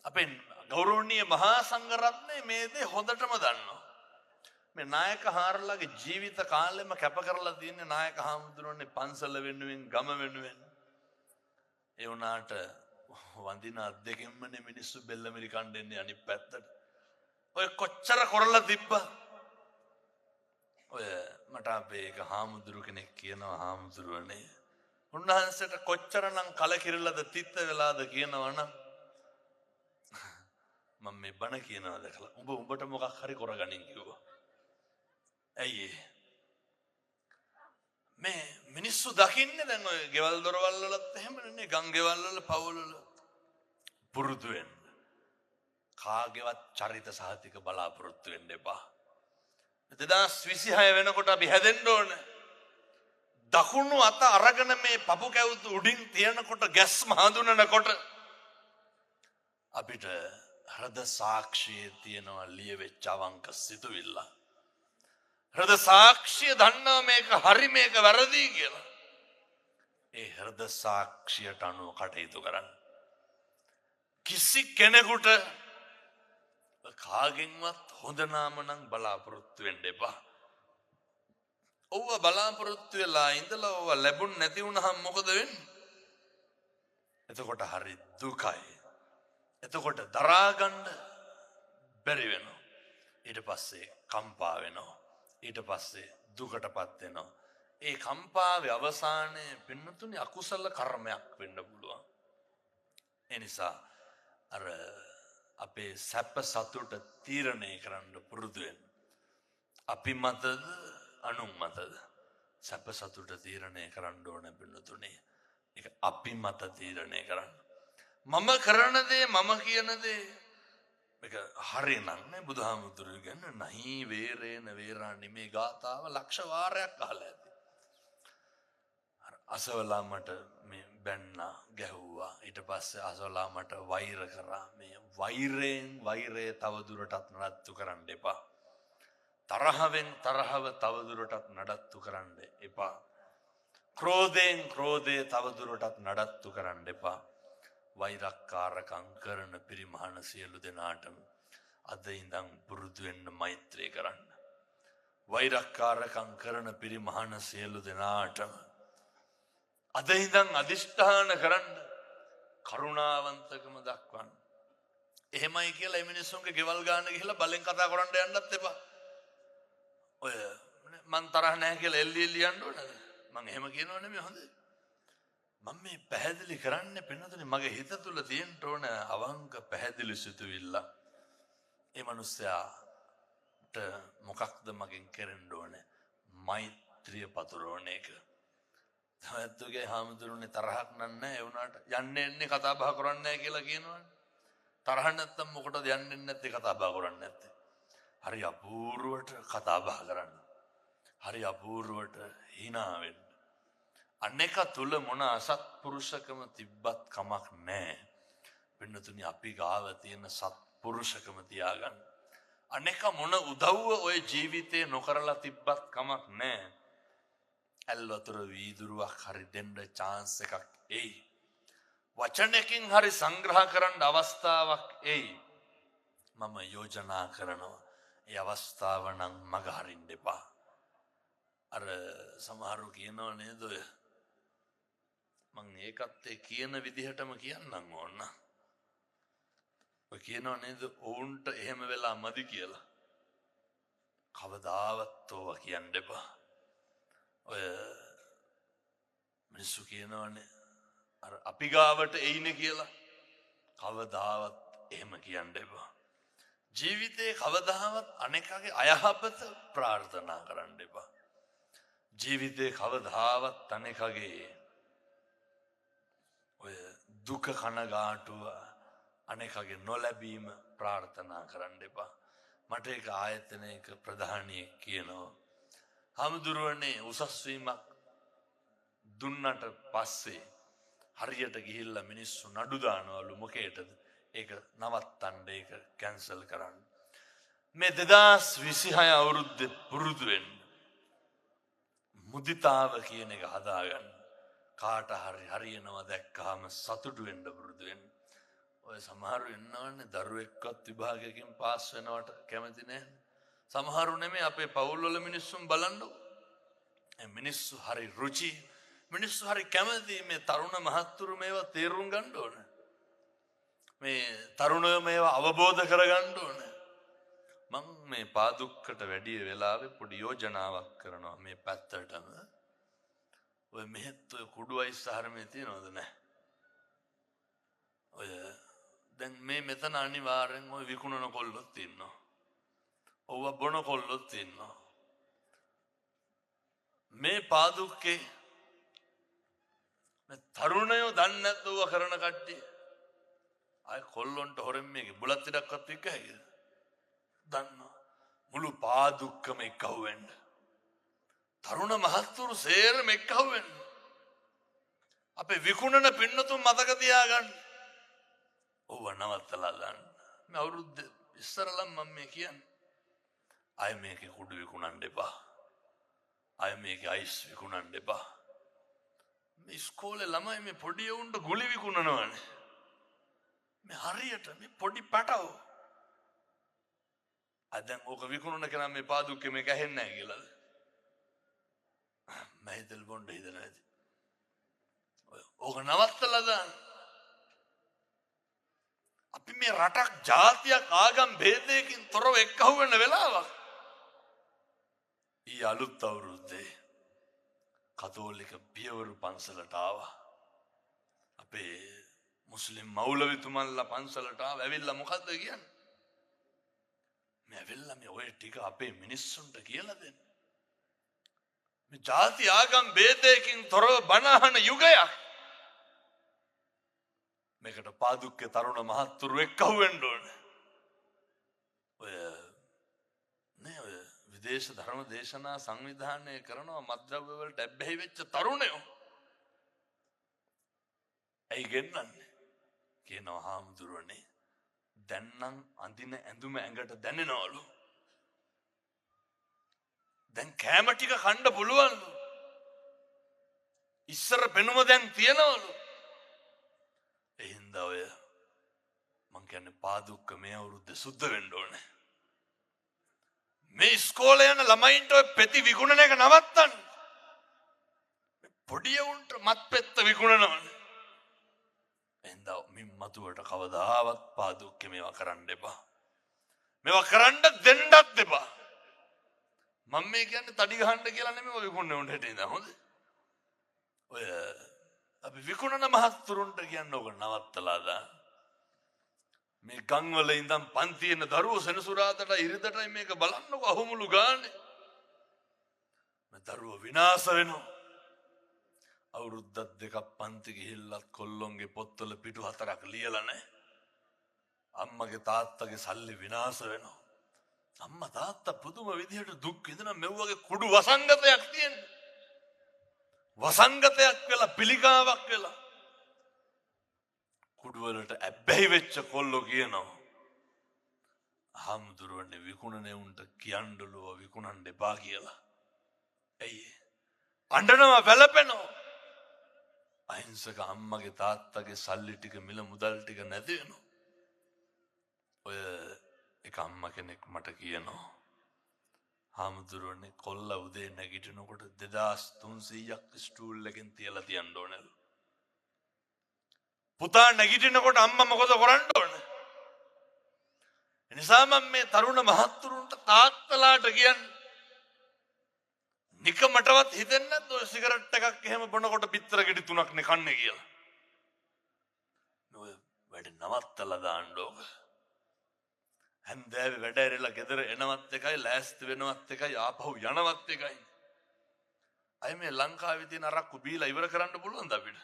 අපේ ගෞරවනීය මහා සංඝරත්නය මේ දේ හොඳටම දන්නවා. මේ නායක හාරලාගේ ජීවිත කාලෙම කැප කරලා තියෙන නායක හාමුදුරනේ පන්සල වෙනුවෙන් ගම වෙනුවෙන්. ඒ වුණාට වඳින අත් දෙකෙන්මනේ මිනිස්සු බෙල්ලමිරි කණ්ඩෙන්නේ අනිත් පැත්තට. ඔය කොච්චර කරලා තිබ්බා. ඔය මට අපේ එක හාමුදුරු කෙනෙක් කියනවා හාමුදුරුවනේ උන්වහන්සේට කොච්චරනම් කලකිරලාද තිත්ත වෙලාද කියනවනම් මම මේ බණ කියනවා දැකලා උඹට මොකක් හරි කරගනින් කිව්වා. ඇයි මේ මිනිස්සු දකින්නේ දැන් ඔය ගෙවල් දොරවල් වලත් එහෙමනේ ගම් ගෙවල් වල පවුල් වල පුරුදු වෙන්න. කාගේවත් චරිත සහතික බලාපොරොත්තු වෙන්න එපා. 2026 වෙනකොට අපි හැදෙන්න ඕනේ. දකුණු අත අරගෙන මේ පපු කැවුතු උඩින් තියනකොට ගැස්ම හඳුනනකොට අපිට හෘද සාක්ෂියේ තියෙනවා ලියවෙච්ච අවංක සිතුවිල්ල. හෘද සාක්ෂිය දන්නවා මේක හරි මේක වැරදි කියලා. ඒ හෘද සාක්ෂියට අනුව කටයුතු කරන්න. කිසි කෙනෙකුට කාගෙන්වත් හොඳ නාම නම් බලාපොරොත්තු වෙන්න එපා. ඔව්ව බලාපොරොත්තු වෙලා ඉඳලා ඔව්ව ලැබුණ නැති වුණාම මොකද වෙන්නේ? එතකොට හරි දුකයි. එතකොට දරා ගන්න බැරි වෙනවා. ඊට පස්සේ කම්පා වෙනවා. ඊට පස්සේ දුකටපත් වෙනවා. ඒ කම්පාවේ අවසානයේ පින්නතුනි අකුසල කර්මයක් වෙන්න පුළුවන්. ඒ නිසා අර අපේ සැප සතුට තීරණය කරන්න පුරුදු වෙන්න. අපි මතද අනුන් මතද සැප සතුට තීරණය කරන්න ඕන පින්නතුනි. ඒක අපි මත තීරණය කරන්න. මම කරන දේ මම කියන දේ මේක හරිනම් නේ බුදුහාමුදුරුවෝ කියන්නේ නහි වේරේන වේරාණි මේ ගාතාව ලක්ෂ වාරයක් අහලා ඇති. අර අසවලා මට මේ බැන්නා ගැහුවා ඊට පස්සේ අසවලා මට වෛර කරා මේ වෛරයෙන් වෛරය තවදුරටත් නඩත්තු කරන්න එපා. තරහවෙන් තරහව තවදුරටත් නඩත්තු කරන්න එපා. ක්‍රෝධයෙන් ක්‍රෝධය තවදුරටත් නඩත්තු කරන්න එපා. වෛරක්කාරකම් කරන පිරිමහන සියලු දෙනාටම අද ඉඳන් පුරුදු වෙන්න මෛත්‍රී කරන්න. වෛරක්කාරකම් කරන පිරිමහන සියලු දෙනාටම අද ඉඳන් අදිෂ්ඨාන කරන්න කරුණාවන්තකම දක්වන්න. එහෙමයි කියලා මේ මිනිස්සුන්ගේ ගෙවල් ගන්න ගිහලා බලෙන් කතා කරන්න යන්නත් එපා. ඔය මං තරහ නැහැ කියලා එල්ලි එල්ලි යන්න ඕනද? මං එහෙම කියනව නෙමෙයි හොඳේ. මම මේ පැහැදිලි කරන්නේ පින්නතුනේ මගේ හිත තුල තියෙන්න ඕන අවංක පැහැදිලි සිතුවිල්ල. ඒ මනුස්සයාට මොකක්ද මගෙන් කරන්න ඕනේ? මෛත්‍රිය පතුරවන එක. තමතුගේ හාමුදුරනේ තරහක් නන්නේ ඒ වුණාට යන්නේ එන්නේ කතා බහ කරන්නේ නැහැ කියලා කියනවනේ. තරහ නැත්තම් මොකටද යන්නේ නැත්තේ කතා බහ කරන්නේ නැත්තේ? හරි අපූර්වට කතා බහ කරන්න. හරි අපූර්වට hina වෙන්න. අනේක තුල මොන අසත්පුරුෂකම තිබ්බත් කමක් නැහැ. පින්නතුනි අපි ගාව තියෙන සත්පුරුෂකම තියාගන්න. අනෙක මොන උදව්ව ඔය ජීවිතේ නොකරලා තිබ්බත් කමක් නැහැ. ඇල් වතුර වීදුරුවක් හරි දෙන්න chance එකක් එයි. වචනකින් හරි සංග්‍රහ කරන්න අවස්ථාවක් එයි. මම යෝජනා කරනවා ඒ අවස්ථාව නම් මග හරින්න එපා. අර සමහරු කියනවා නේද ඔය මං ඒකත් ඒ කියන විදිහටම කියන්නම් ඕන. ඔය කියනවා නේද ඔවුන්ට එහෙම වෙලා මදි කියලා. කවදාවත් ඕවා කියන්න එපා. ඔය මිනිස්සු කියනවනේ අර අපි ගාවට එයිනේ කියලා. කවදාවත් එහෙම කියන්න එපා. ජීවිතේ කවදාවත් අනෙකගේ අයහපත ප්‍රාර්ථනා කරන්න එපා. ජීවිතේ කවදාවත් අනෙකගේ ඔය දුක කනගාටුව අනෙකගේ නොලැබීම ප්‍රාර්ථනා කරන්න එපා. මට ඒක ආයතනයක ප්‍රධානියෙක් කියනවා හාමුදුරුවනේ උසස් වීමක් දුන්නට පස්සේ හරියට ගිහිල්ලා මිනිස්සු නඩු දානවලු මොකේටද? ඒක නවත්තන්න, ඒක කැන්සල් කරන්න. මේ 2026 අවුරුද්දේ පුරුදු වෙන්න. මුදිතාව කියන එක හදාගන්න. කාට හරි හරියනවා දැක්කහම සතුටු වෙන්න පුරුදු වෙන්න. ඔය සමහරු ඉන්නවනේ දරුවෙක්වත් විභාගයකින් පාස් වෙනවට කැමති නැහැ. සමහරු නෙමෙයි අපේ පවුල්වල මිනිස්සුන් බලන්නකො. මිනිස්සු හරි රුචි, මිනිස්සු හරි කැමති මේ තරුණ මහත්තුරු මේවා තේරුම් ගන්න ඕන. මේ තරුණයෝ මේවා අවබෝධ කරගන්න ඕන. මම මේ පාදුක්කට වැඩි වෙලාවෙ පොඩි යෝජනාවක් කරනවා මේ පැත්තටම. ඔය මෙහෙත් ඔය කුඩු අයිස් ආහාරමේ තියනවද නැහැ? ඔය දැන් මේ මෙතන අනිවාර්යෙන් ඔය විකුණන කොල්ලොත් ඉන්නවා. ඔව බොන කොල්ලොත් ඉන්නවා. මේ පාදුක්කේ මේ තරුණයෝ දන්නේ නැද්ද ඔව කරන කට්ටිය? අය කොල්ලොන්ට හොරෙන් මේක බුලත් ටිකක්වත් වික්ක හැකිද? දන්නවා. මුළු පාදුක්කම එක්කහුව වෙන්න. තරුණ මහත්තුරු සේරම එක්කහුව වෙන්න. අපේ විකුණන පින්නතුන් මතක තියාගන්න. ඔව නවත්තලා දාන්න. මේ අවුරුද්ද ඉස්සරලම් මම මේ කියන්නේ. අය මේකේ කුඩු විකුණන්න එපා. අය මේකේ අයිස් විකුණන්න එපා. මේ ඉස්කෝලේ ළමයි මේ පොඩි උන්ට ගුලි විකුණනවානේ. මේ හරියට මේ පොඩි පැටව. අදන් ඕක විකුණන කෙනා මේ පාදුක්කේ මේක ඇහෙන්නේ නැහැ කියලාද? මම හිතල් බොණ්ඩ හිතන ඇති. ඕක නවත්තලා දාන්න. අපි මේ රටක් ජාතියක් ආගම් ભેදයකින් තොරව එක්කහුව වෙන වෙලාවක්. ඊ අලුත් අවුරුද්දේ කතෝලික පියවරු පන්සලට ආවා. අපේ මුස්ලිම් මෞලවිතුමන්ලා පන්සලට ආව. ඇවිල්ලා මොකද්ද කියන්නේ? මේ ඇවිල්ලා මේ ඔය ටික අපේ මිනිස්සුන්ට කියලා දෙන්න. මේ ජාති ආගම් ભેදයකින් තොරව බණ අහන යුගයක්. මේකට පාදුක්කේ තරුණ මහත්තුරු එක්කහුව වෙන්න ඕනේ. ඔය විදේශ ධර්ම දේශනා සංවිධානය කරනවා මත්ද්‍රව්‍ය වලට ඇබ්බැහි වෙච්ච තරුණයෝ. ඇයි ගෙන්නන්නේ? කියනවා හාමුදුරනේ දැන් නම් අඳින ඇඳුම ඇඟට දැනෙනවලු. දැන් කෑම ටික කන්න පුළුවන්ලු. ඉස්සර පෙනුම දැන් තියනවලු. එහින්දා ඔය මං කියන්නේ පාදුක්ක මේ අවුරුද්දේ සුද්ධ වෙන්න ඕනේ. මේ ඉස්කෝලේ යන ළමයින්ට ඔය පෙති විකුණන එක නවත්තන්න. පොඩි උන්ට මත් පෙත්ත විකුණනවනේ. එහින්දා මින් මතුවට කවදාවත් පාදුක්කේ මේවා කරන්න එපා. මේවා කරන්න දෙන්නත් එපා. මම මේ කියන්නේ තඩි ගහන්න කියලා නෙමෙයි ඔය විකුණන්නේ උන්ට හිටින්න හොඳ. ඔය අපි විකුණන මහත්තුරුන්ට කියන්නේ ඕක නවත්තලා දාන්න. මේ ගම්වල ඉඳන් පන්තියන දරුවෝ සෙනසුරාදට ඉරිදටයි මේක බලන්නකො අහුමුළු ගානේ. මේ දරුවෝ විනාශ වෙනවා. අවුරුද්දක් දෙකක් පන්ති ගිහිල්ලත් කොල්ලොන්ගේ පොත්වල පිටු 4ක් ලියලා නැහැ. අම්මගේ තාත්තගේ සල්ලි විනාශ වෙනවා. අම්මා තාත්තා පුදුම විදිහට දුක් විඳින මෙව්වගේ කුඩු වසංගතයක් තියෙනවා. වසංගතයක් වෙලා පිළිකාවක් වෙලා කුඩු වලට ඇබ්බැහි වෙච්ච කොල්ලෝ කියනවා හාමුදුරුවනේ විකුණනේ උන්ට කියන්නලුව විකුණන්න එපා කියලා. ඇයි අඬනවා වැළපෙනවා. අහිංසක අම්මගේ තාත්තගේ සල්ලි ටික මිල මුදල් ටික නැති වෙනවා. ඔය එක අම්ම කෙනෙක් මට කියනවා හාමුදුරුවනේ කොල්ල උදේ නැගිටිනකොට 2300ක් ස්ටූල් එකෙන් තියලා තියන්න ඕනලු. පුතා නැගිටිනකොට අම්මා මොකද කරන්න ඕනේ? එනිසා මම මේ තරුණ මහත්තුරුන්ට තාත්තලාට කියන්නේ නිකමටවත් හිතෙන්නේ නැද්ද ඔය සිගරට් එකක් එහෙම බොනකොට පිටර ගෙඩි 3ක් නේ කන්නේ කියලා. ඔය වැඩ නවත්තලා දාන්න ඕක. හැන්දෑවේ වැඩ ඇරලා ගෙදර එනවත් එකයි ලෑස්ති වෙනවත් එකයි ආපහු යනවත් එකයි. අය මේ ලංකාවේ තියෙන අරක්කු බීලා ඉවර කරන්න පුළුවන්ද අපිට?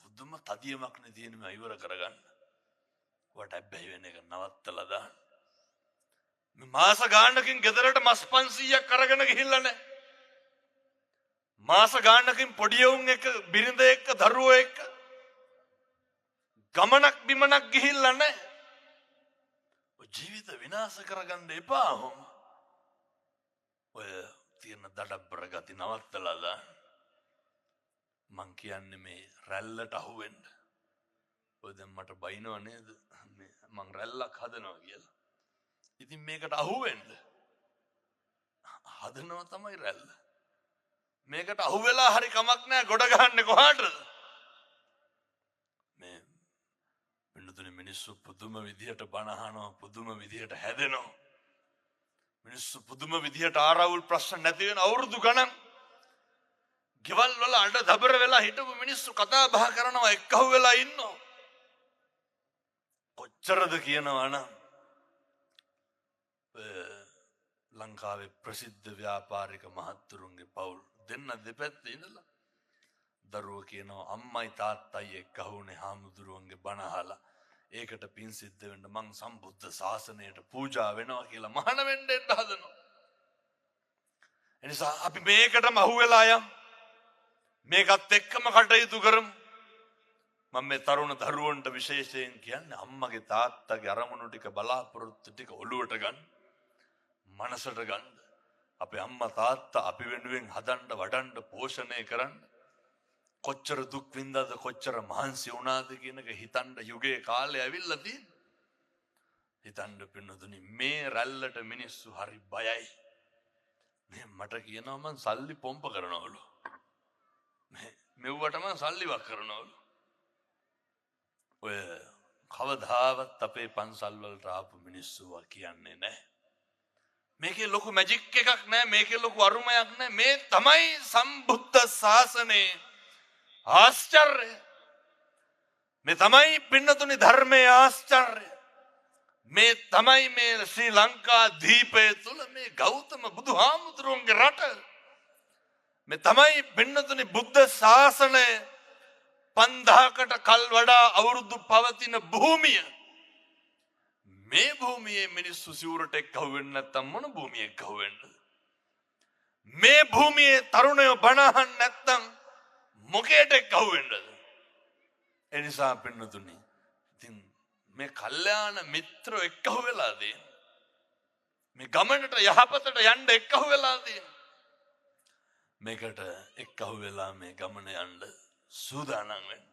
පුදුම තදියමක් නේ තියෙන මේ ඉවර කරගන්න. වට ඇබ්බැහි වෙන එක නවත්තලා දාන්න. මේ මාස ගානකින් ගෙදරට මස් 500ක් අරගෙන ගිහිල්ලා නැහැ. මාස ගානකින් පොඩි උන් එක බිරිඳ එක්ක දරුවෝ එක්ක ගමනක් බිමනක් ගිහිල්ලා නැහැ. ජීවිත විනාශ කරගන්න එපා. ඔය තියෙන දඩබ්බර ගති නවත්තලා දාන්න. මං කියන්නේ මේ රැල්ලට අහුවෙන්න. ඔය දැන් මට බයිනව නේද? මං රැල්ලක් හදනවා කියලා. ඉතින් මේකට අහුවෙන්න හදනවා තමයි රැල්ල. මේකට අහුවෙලා හරි කමක් නැහැ. ගොඩ ගහන්නේ කොහාටද? මේ පින්නතුනේ මිනිස්සු පුදුම විදියට බණ අහනවා, පුදුම විදියට හැදෙනවා. මිනිස්සු පුදුම විදියට ආරවුල් ප්‍රශ්න නැති වෙන අවුරුදු ගණන් ගෙවල් වල අඬ දබර වෙලා හිටපු මිනිස්සු කතා බහ කරනවා, එක්කහුව වෙලා ඉන්නවා. කොච්චරද කියනවා නම් ලංකාවේ ප්‍රසිද්ධ ව්‍යාපාරික මහත්තුරුන්ගේ පවුල් දෙන්න දෙපැත්තේ ඉඳලා දරුවෝ කියනවා අම්මයි තාත්තයි එක්කහුනේ හාමුදුරුවන්ගේ බණ අහලා ඒකට පින් සිද්ධ වෙන්න මං සම්බුද්ධ ශාසනයට පූජා වෙනවා කියලා මහාන වෙන්න හදනවා. එනිසා අපි මේකටම අහුවෙලා යම් මේකත් එක්කම කටයුතු කරමු. මම මේ තරුණ දරුවන්ට විශේෂයෙන් කියන්නේ අම්මගේ තාත්තගේ අරමුණු ටික බලාපොරොත්තු ටික ඔළුවට ගන්න, මනසට ගන්න. අපේ අම්මා තාත්තා අපි වෙනුවෙන් හදන්න වඩන්න පෝෂණය කරන්න කොච්චර දුක් විඳලාද කොච්චර මහන්සි වුණාද කියන එක හිතන්න යුගයේ කාලේ ඇවිල්ලා තියෙනවා. හිතන්න පින්නතුනි මේ රැල්ලට මිනිස්සු හරි බයයි. මේ මට කියනවා මං සල්ලි පොම්ප කරනවලු. මෙව්වට මං සල්ලි වක් කරනවලු. ඔය කවදාවත් අපේ පන්සල් වලට ආපු මිනිස්සු කියන්නේ නැහැ. මේකේ ලොකු මැජික් එකක් නැහැ, මේකේ ලොකු අරුමයක් නැහැ. මේ තමයි සම්බුද්ධ ශාසනයේ ආශ්චර්ය. මේ තමයි පින්නතුනි ධර්මයේ ආශ්චර්ය. මේ තමයි මේ ශ්‍රී ලංකා දීපය තුල මේ ගෞතම බුදුහාමුදුරුවන්ගේ රට. මේ තමයි පින්නතුනි බුද්ධ ශාසනය 5000කට කල් වඩා අවුරුදු පවතින භූමිය. මේ භූමියේ මිනිස්සු සිවුරට එක්කහුව වෙන්නේ නැත්තම් මොන භූමියක එක්කහුව වෙන්නද? මේ භූමියේ තරුණයෝ බණ අහන්න නැත්තම් මොකේට එක්කහුව වෙන්නද? ඒ නිසා පින්නතුනි ඉතින් මේ කල්යාණ මිත්‍රෝ එක්කහුව වෙලා තියෙන. මේ ගමනට යහපතට යන්න එක්කහුව වෙලා තියෙන. මේකට එක්කහුව වෙලා මේ ගමන යන්න සූදානම් වෙන්න.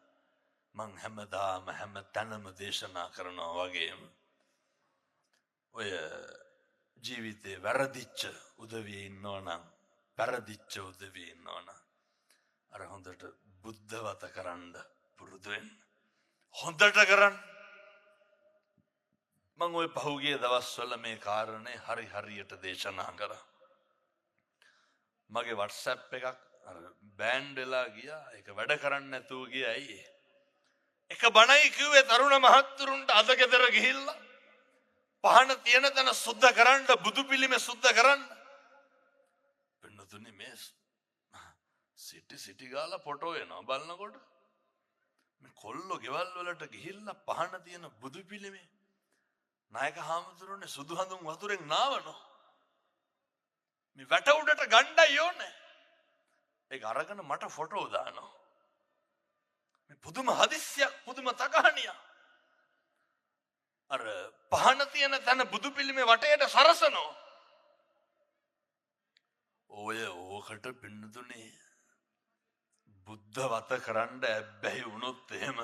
මං හැමදාම හැම තැනම දේශනා කරනවා වගේම ඔය ජීවිතේ වැරදිච්ච උදවිය ඉන්නවනම්, පෙරදිච්ච උදවිය ඉන්නවනම් අර හොඳට බුද්ධවත කරන්න පුරුදු වෙන්න. හොඳට කරන්න. මං ওই පහුගිය දවස්වල මේ කාරණේ හරියට දේශනා කරා. මගේ WhatsApp එකක් අර බෑන්ඩ් වෙලා ගියා. ඒක වැඩ කරන්නේ නැතුව ගියා. ඇයි? එක බණයි කිව්වේ තරුණ මහත්තුරුන්ට අද ගෙදර ගිහිල්ලා පහන තියෙන තැන සුද්ධ කරන්න, බුදු පිළිමේ සුද්ධ කරන්න. පින්නතුනි මේ සිටි ගාලා ෆොටෝ එනවා බලනකොට. මේ කොල්ලෝ ගෙවල් වලට ගිහිල්ලා පහන තියෙන බුදු පිළිමේ නායක හාමුදුරුවනේ සුදු හඳුන් වතුරෙන් නාවනවා. මේ වැට උඩට ගණ්ඩයි ඕනේ. ඒක අරගෙන මට ෆොටෝ දානවා. මේ පුදුම හදිස්සියක්, පුදුම තකහණියක්. අර පහන තියෙන තැන බුදු පිළිමේ වටේට සරසනෝ. ඔය ඕකට පින්නතුනේ බුද්ධ වත කරන්න ඇබ්බැහි වුණොත් එහෙම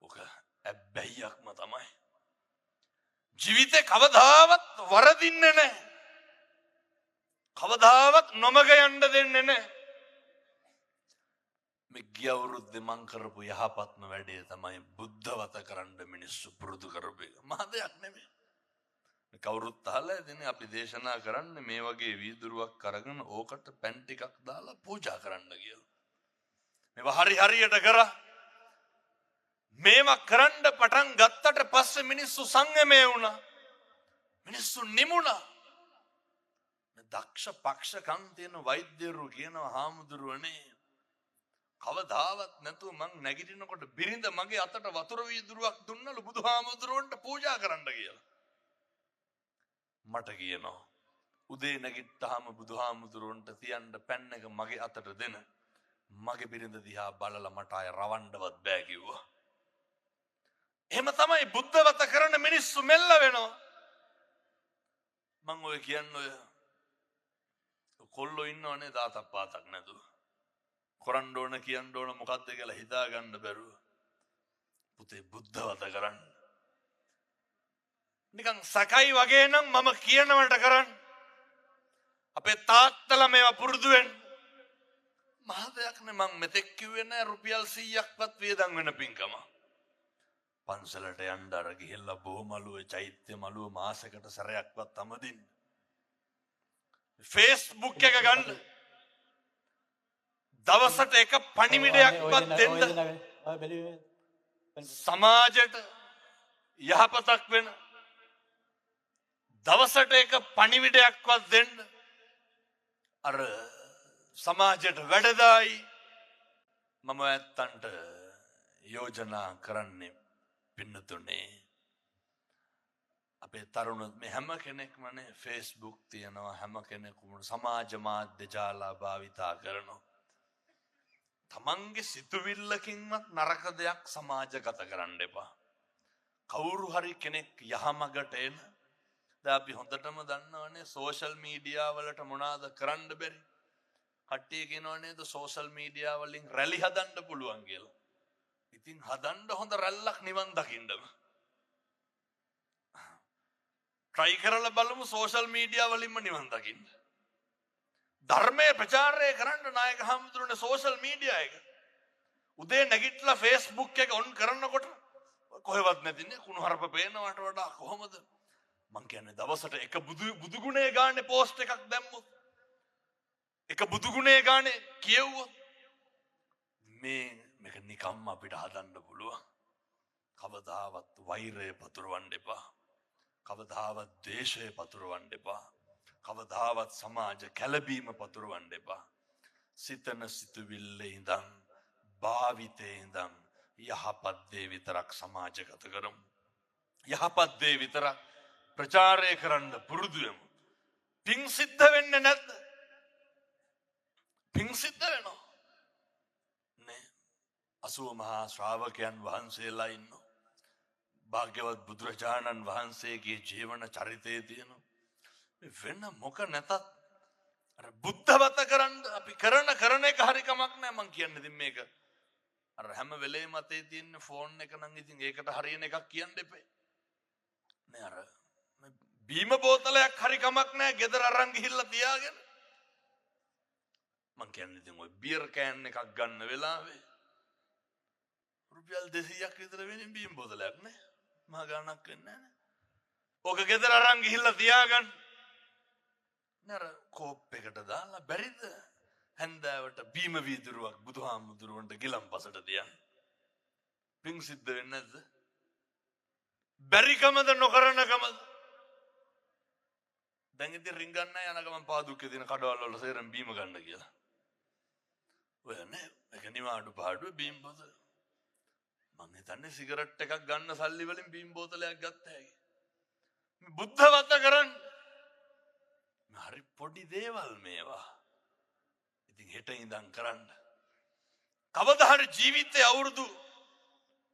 ඔක ඇබ්බැහියක්ම තමයි. ජීවිතේ කවදාවත් වරදින්නේ නැහැ. කවදාවත් නොමග යන්න දෙන්නේ නැහැ. මේ ගිය අවුරුද්දේ මං කරපු යහපත්ම වැඩේ තමයි බුද්ධ වත කරන්න මිනිස්සු පුරුදු කරපු එක. මහ දෙයක් නෙමෙයි. මේ කවුරුත් අහලා ඉතින් අපි දේශනා කරන්නේ මේ වගේ වීදුරුවක් අරගෙන ඕකට පැන් ටිකක් දාලා පූජා කරන්න කියලා. මේවා හරියට කරා. මේවා කරන්න පටන් ගත්තට පස්සේ මිනිස්සු සංයමය වුණා. මිනිස්සු නිමුණා. දක්ෂ පක්ෂකම් තියෙන වෛද්‍යවරු කියනවා හාමුදුරුවනේ කවදාවත් නැතුව මං නැගිටිනකොට බිරිඳ මගේ අතට වතුර වීදුරුවක් දුන්නලු බුදුහාමුදුරුවන්ට පූජා කරන්න කියලා. මට කියනවා උදේ නැගිට්ටාම බුදුහාමුදුරුවන්ට තියන්න පැන් එක මගේ අතට දෙන. මගේ බිරිඳ දිහා බලලා මට ආය රවන්නවත් බෑ කිව්වා. එහෙම තමයි බුද්ධවත කරන මිනිස්සු මෙල්ල වෙනවා. මං ඔය කියන්නේ කොල්ලෝ ඉන්නවනේ දාතක් පාතක් නැතුව. කරන්න ඕන කියන්න ඕන මොකද්ද කියලා හිතා ගන්න බැරුව. පුතේ බුද්ධවත කරන්න. නිකන් සකයි වගේ නම් මම කියනවට කරන්න. අපේ තාත්තලා මේවා පුරුදු වෙන්න. මහ දෙයක් නේ මං මෙතෙක් කිව්වේ නෑ රුපියල් 100ක්වත් වියදම් වෙන පින්කම. පන්සලට යන්න අර ගිහිල්ලා බොහොමලුවේ චෛත්‍ය මලුව මාසෙකට සැරයක්වත් අමදින්න. Facebook එක ගන්න. දවසට එක පණිවිඩයක්වත් දෙන්න. සමාජයට යහපතක් වෙන. දවසට එක පණිවිඩයක්වත් දෙන්න. අර සමාජයට වැඩදායි. මම ඇත්තන්ට යෝජනා කරන්නේ පින්නතුනේ අපේ තරුණ මේ හැම කෙනෙක්මනේ Facebook තියනවා හැම කෙනෙකුම සමාජ මාධ්‍ය ජාලා භාවිතා කරනවා. තමන්ගේ සිතුවිල්ලකින්වත් නරක දෙයක් සමාජගත කරන්න එපා. කවුරු හරි කෙනෙක් යහමගට එන දැන් අපි හොඳටම දන්නවනේ සෝෂල් මීඩියා වලට මොනවාද කරන්න බැරි. කට්ටිය කියනවා නේද සෝෂල් මීඩියා වලින් රැලි හදන්න පුළුවන් කියලා. ඉතින් හදන්න හොඳ රැල්ලක් නිවන් දකින්නම. try කරලා බලමු සෝෂල් මීඩියා වලින්ම නිවන් දකින්න. ධර්මයේ ප්‍රචාරය කරන්න නායක හමුදුරනේ සෝෂල් මීඩියා එක. උදේ නැගිටලා Facebook එක ඔන් කරනකොට කොහෙවත් නැතිනේ කුණුහරුප පේනවට වඩා කොහොමද? මං කියන්නේ දවසට එක බුදු ගුණේ ගානේ පෝස්ට් එකක් දැම්මොත් එක බුදු ගුණේ ගානේ කියවුවොත් මේක නිකම්ම අපිට හදන්න පුළුවන්. කවදාවත් වෛරය පතුරවන්න එපා. කවදාවත් ද්වේෂය පතුරවන්න එපා. කවදාවත් සමාජ කැළඹීම පතුරවන්න එපා. සිතන සිතුවිල්ලේ ඉඳන් භාවිතේ ඉඳන් යහපත් දේ විතරක් සමාජගත කරමු. යහපත් දේ විතරක් ප්‍රචාරය කරන්න පුරුදු වෙමු. පිං සිද්ධ වෙන්නේ නැද්ද? පිං සිද්ධ වෙනවා. නේ 80 මහා ශ්‍රාවකයන් වහන්සේලා ඉන්නවා. භාග්‍යවත් බුදුරජාණන් වහන්සේගේ ජීවන චරිතයේ තියෙනවා. වෙන මොක නැතත් අර බුද්ධවත කරන්න අපි කරන එක හරි කමක් නෑ. මං කියන්නේ ඉතින් මේක අර හැම වෙලේම අතේ තියෙන ෆෝන් එක නම් ඉතින් ඒකට හරියන එකක් කියන්න එපේ. නේ අර බීම බෝතලයක් හරි කමක් නෑ ගෙදර අරන් ගිහිල්ලා තියාගෙන. මං කියන්නේ ඉතින් ඔය බියර් කෑන් එකක් ගන්න වෙලාවේ රුපියල් 200ක් විතර වෙනින් බීම බෝතලයක් නේ. මහ ගාණක් වෙන්නේ නෑ. ඕක ගෙදර අරන් ගිහිල්ලා තියාගන්න. නර කෝප් එකට දාලා බැරිද හැන්දෑවට බීම වීදුරුවක් බුදුහාමුදුරුවන්ට ගිලම්පසට තියන්න. පිං සිද්ධ වෙන්නේ නැද්ද? බැරිකමද නොකරනකමද? දැන් ඉතින් රින්ගන්න යන ගමන් පාදුක්කේ තියෙන කඩවල වල සේරම බීම ගන්න කියලා. ඔය නේ මේක නිවාඩු පාඩුව බීම බෝතල. මං හිතන්නේ සිගරට් එකක් ගන්න සල්ලි වලින් බීම බෝතලයක් ගත්ත හැකි. බුද්ධවත කරන්නේ හරි පොඩි දේවල් මේවා. ඉතින් හෙට ඉඳන් කරන්න. කවදා හරි ජීවිතේ අවුරුදු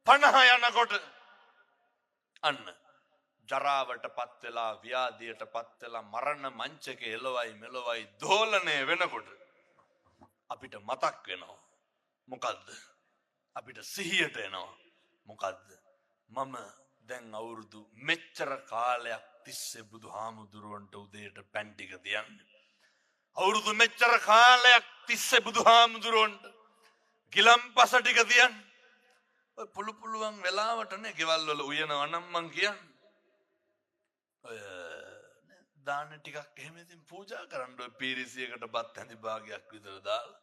50 යනකොට අන්න ජරාවට පත් වෙලා ව්‍යාධියට පත් වෙලා මරණ මංචකේ එළවයි මෙලවයි දෝලණය වෙනකොට අපිට මතක් වෙනවා මොකද්ද? අපිට සිහියට එනවා මොකද්ද? මම දැන් අවුරුදු මෙච්චර කාලයක් තිස්සේ බුදුහාමුදුරුවන්ට උදේට පැන් ටික තියන්නේ. අවුරුදු මෙච්චර කාලයක් තිස්සේ බුදුහාමුදුරුවන්ට ගිලම්පස ටික තියන්නේ. ඔය පුළු පුළුවන් වෙලාවටනේ ගෙවල් වල උයනවා නම් මං කියන්නේ. ඔය දාන ටිකක් එහෙම ඉතින් පූජා කරන්න ඔය පීරිසියකට බත් හැඳි භාගයක් විතර දාලා.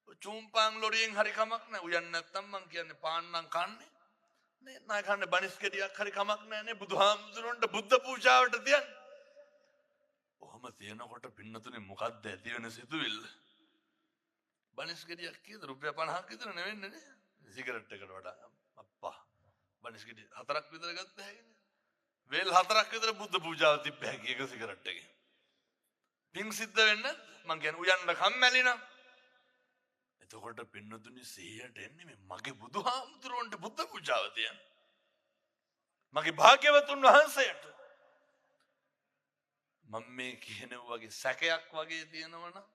ඔය චුම්පාන් ලොරියෙන් හරි කමක් නැහැ. උයන්නේ නැත්තම් මං කියන්නේ පාන්නම් කන්නේ. නේ නා කන්නේ බනිස් ගෙඩියක් හරි කමක් නැහැ නේ බුදුහාමුදුරන්ට බුද්ධ පූජාවට තියන්නේ. ඔහොම තියනකොට පින්නතුනේ මොකද්ද ඇති වෙන සිතුවිල්ල? බනිස් ගෙඩියක් කීයද? රුපියල් 50ක් විතර නෙවෙන්නේ නේ. සිගරට් එකට වඩා අප්පා බනිස් ගෙඩි 4ක් විතර ගත්ත හැකිනේ. වේල් 4ක් විතර බුද්ධ පූජාව තිබ්බ හැකි එක සිගරට් එකේ. පිං සිද්ධ වෙන්න මං කියන්නේ උයන්න කම්මැලි නම්. එතකොට පින්නතුනි සිහියට එන්නේ මේ මගේ බුදුහාමුදුරුවන්ට බුද්ධ පූජාව තියන්න. මගේ භාග්‍යවතුන් වහන්සේට. මම මේ කියන වගේ සැකයක් වගේ තියෙනවනම්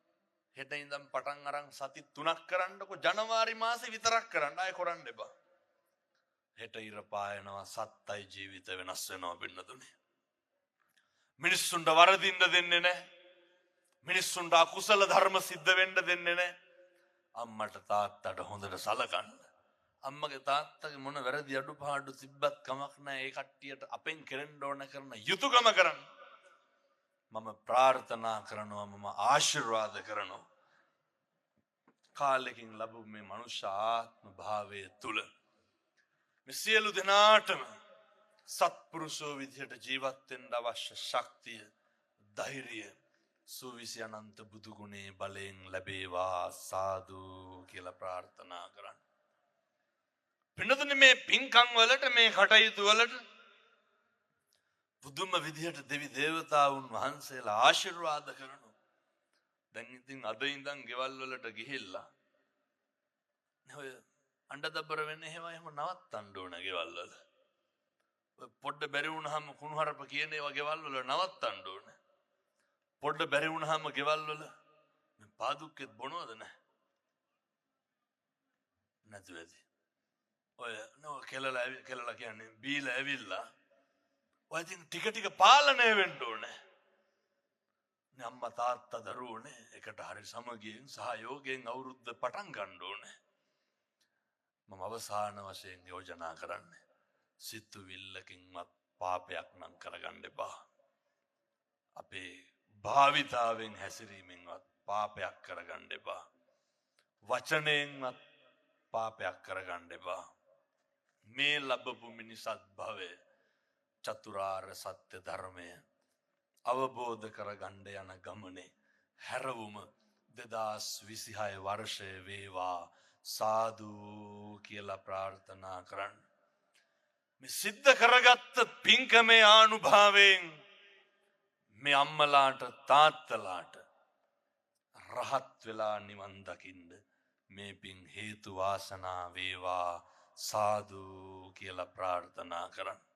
හෙට ඉඳන් පටන් අරන් සති 3ක් කරන්නකො ජනවාරි මාසේ විතරක් කරන්න. ආයෙ කරන්න එපා. හෙට ඉර පායනවා සත්තයි ජීවිත වෙනස් වෙනවා පින්නතුනි. මිනිස්සුන්ට වරදින්න දෙන්නේ නැහැ. මිනිස්සුන්ට අකුසල ධර්ම සිද්ධ වෙන්න දෙන්නේ නැහැ. අම්මට තාත්තට හොඳට සලකන්න. අම්මගේ තාත්තගේ මොන වැරදි අඩුපාඩු තිබ්බත් කමක් නැහැ. ඒ කට්ටියට අපෙන් කෙරෙන්න ඕන කරන යුතුයකම කරන්න. මම ප්‍රාර්ථනා කරනවා මම ආශිර්වාද කරනවා. කාලෙකින් ලැබු මේ මනුෂ්‍ය ආත්ම භාවය තුල මේ සියලු දෙනාටම සත්පුරුෂෝ විදිහට ජීවත් වෙන්න අවශ්‍ය ශක්තිය, ධෛර්යය, සුවිසි අනන්ත බුදු ගුණේ බලයෙන් ලැබේවා සාදු කියලා ප්‍රාර්ථනා කරන්න. පින්නතුනි මේ පින්කම් වලට මේ කටයුතු වලට බුදුම විදිහට දෙවි දේවතාවුන් වහන්සේලා ආශිර්වාද කරනවා. දැන් ඉතින් අද ඉඳන් ගෙවල් වලට ගිහිල්ලා ඔය අඬදබර වෙන්නේ එහෙම නවත්තන්න ඕන ගෙවල් වල. ඔය පොඩ්ඩ බැරි වුණාම කුණුහරුප කියන ඒවා ගෙවල් වල නවත්තන්න ඕන. පොඩ්ඩ බැරි වුණාම ගෙවල් වල මේ පාදුක්කෙත් බොනවද නැහැ? නැතු ඇති. ඔය නෝ කෙලලා කියන්නේ බීලා ඇවිල්ලා ඔය ඉතින් ටික ටික පාලනය වෙන්න ඕනේ. නේ අම්මා තාත්තා දරුවෝනේ එකට හරි සමගියෙන් සහයෝගයෙන් අවුරුද්ද පටන් ගන්න ඕනේ. මම අවසාන වශයෙන් යෝජනා කරන්නේ සිතුවිල්ලකින්වත් පාපයක් නම් කරගන්න එපා. අපේ භාවිතාවෙන් හැසිරීමෙන්වත් පාපයක් කරගන්න එපා. වචනයෙන්වත් පාපයක් කරගන්න එපා. මේ ලැබපු මිනිසත් භවය චතුරාර්ය සත්‍ය ධර්මය අවබෝධ කරගන්න යන ගමනේ හැරවුම 2026 වර්ෂය වේවා සාදු කියලා ප්‍රාර්ථනා කරන්න. මේ සිද්ධ කරගත්ත පින්කමේ ආනුභාවයෙන් මේ අම්මලාට තාත්තලාට රහත් වෙලා නිවන් දකින්න මේ පින් හේතු වාසනා වේවා සාදු කියලා ප්‍රාර්ථනා කරන්න.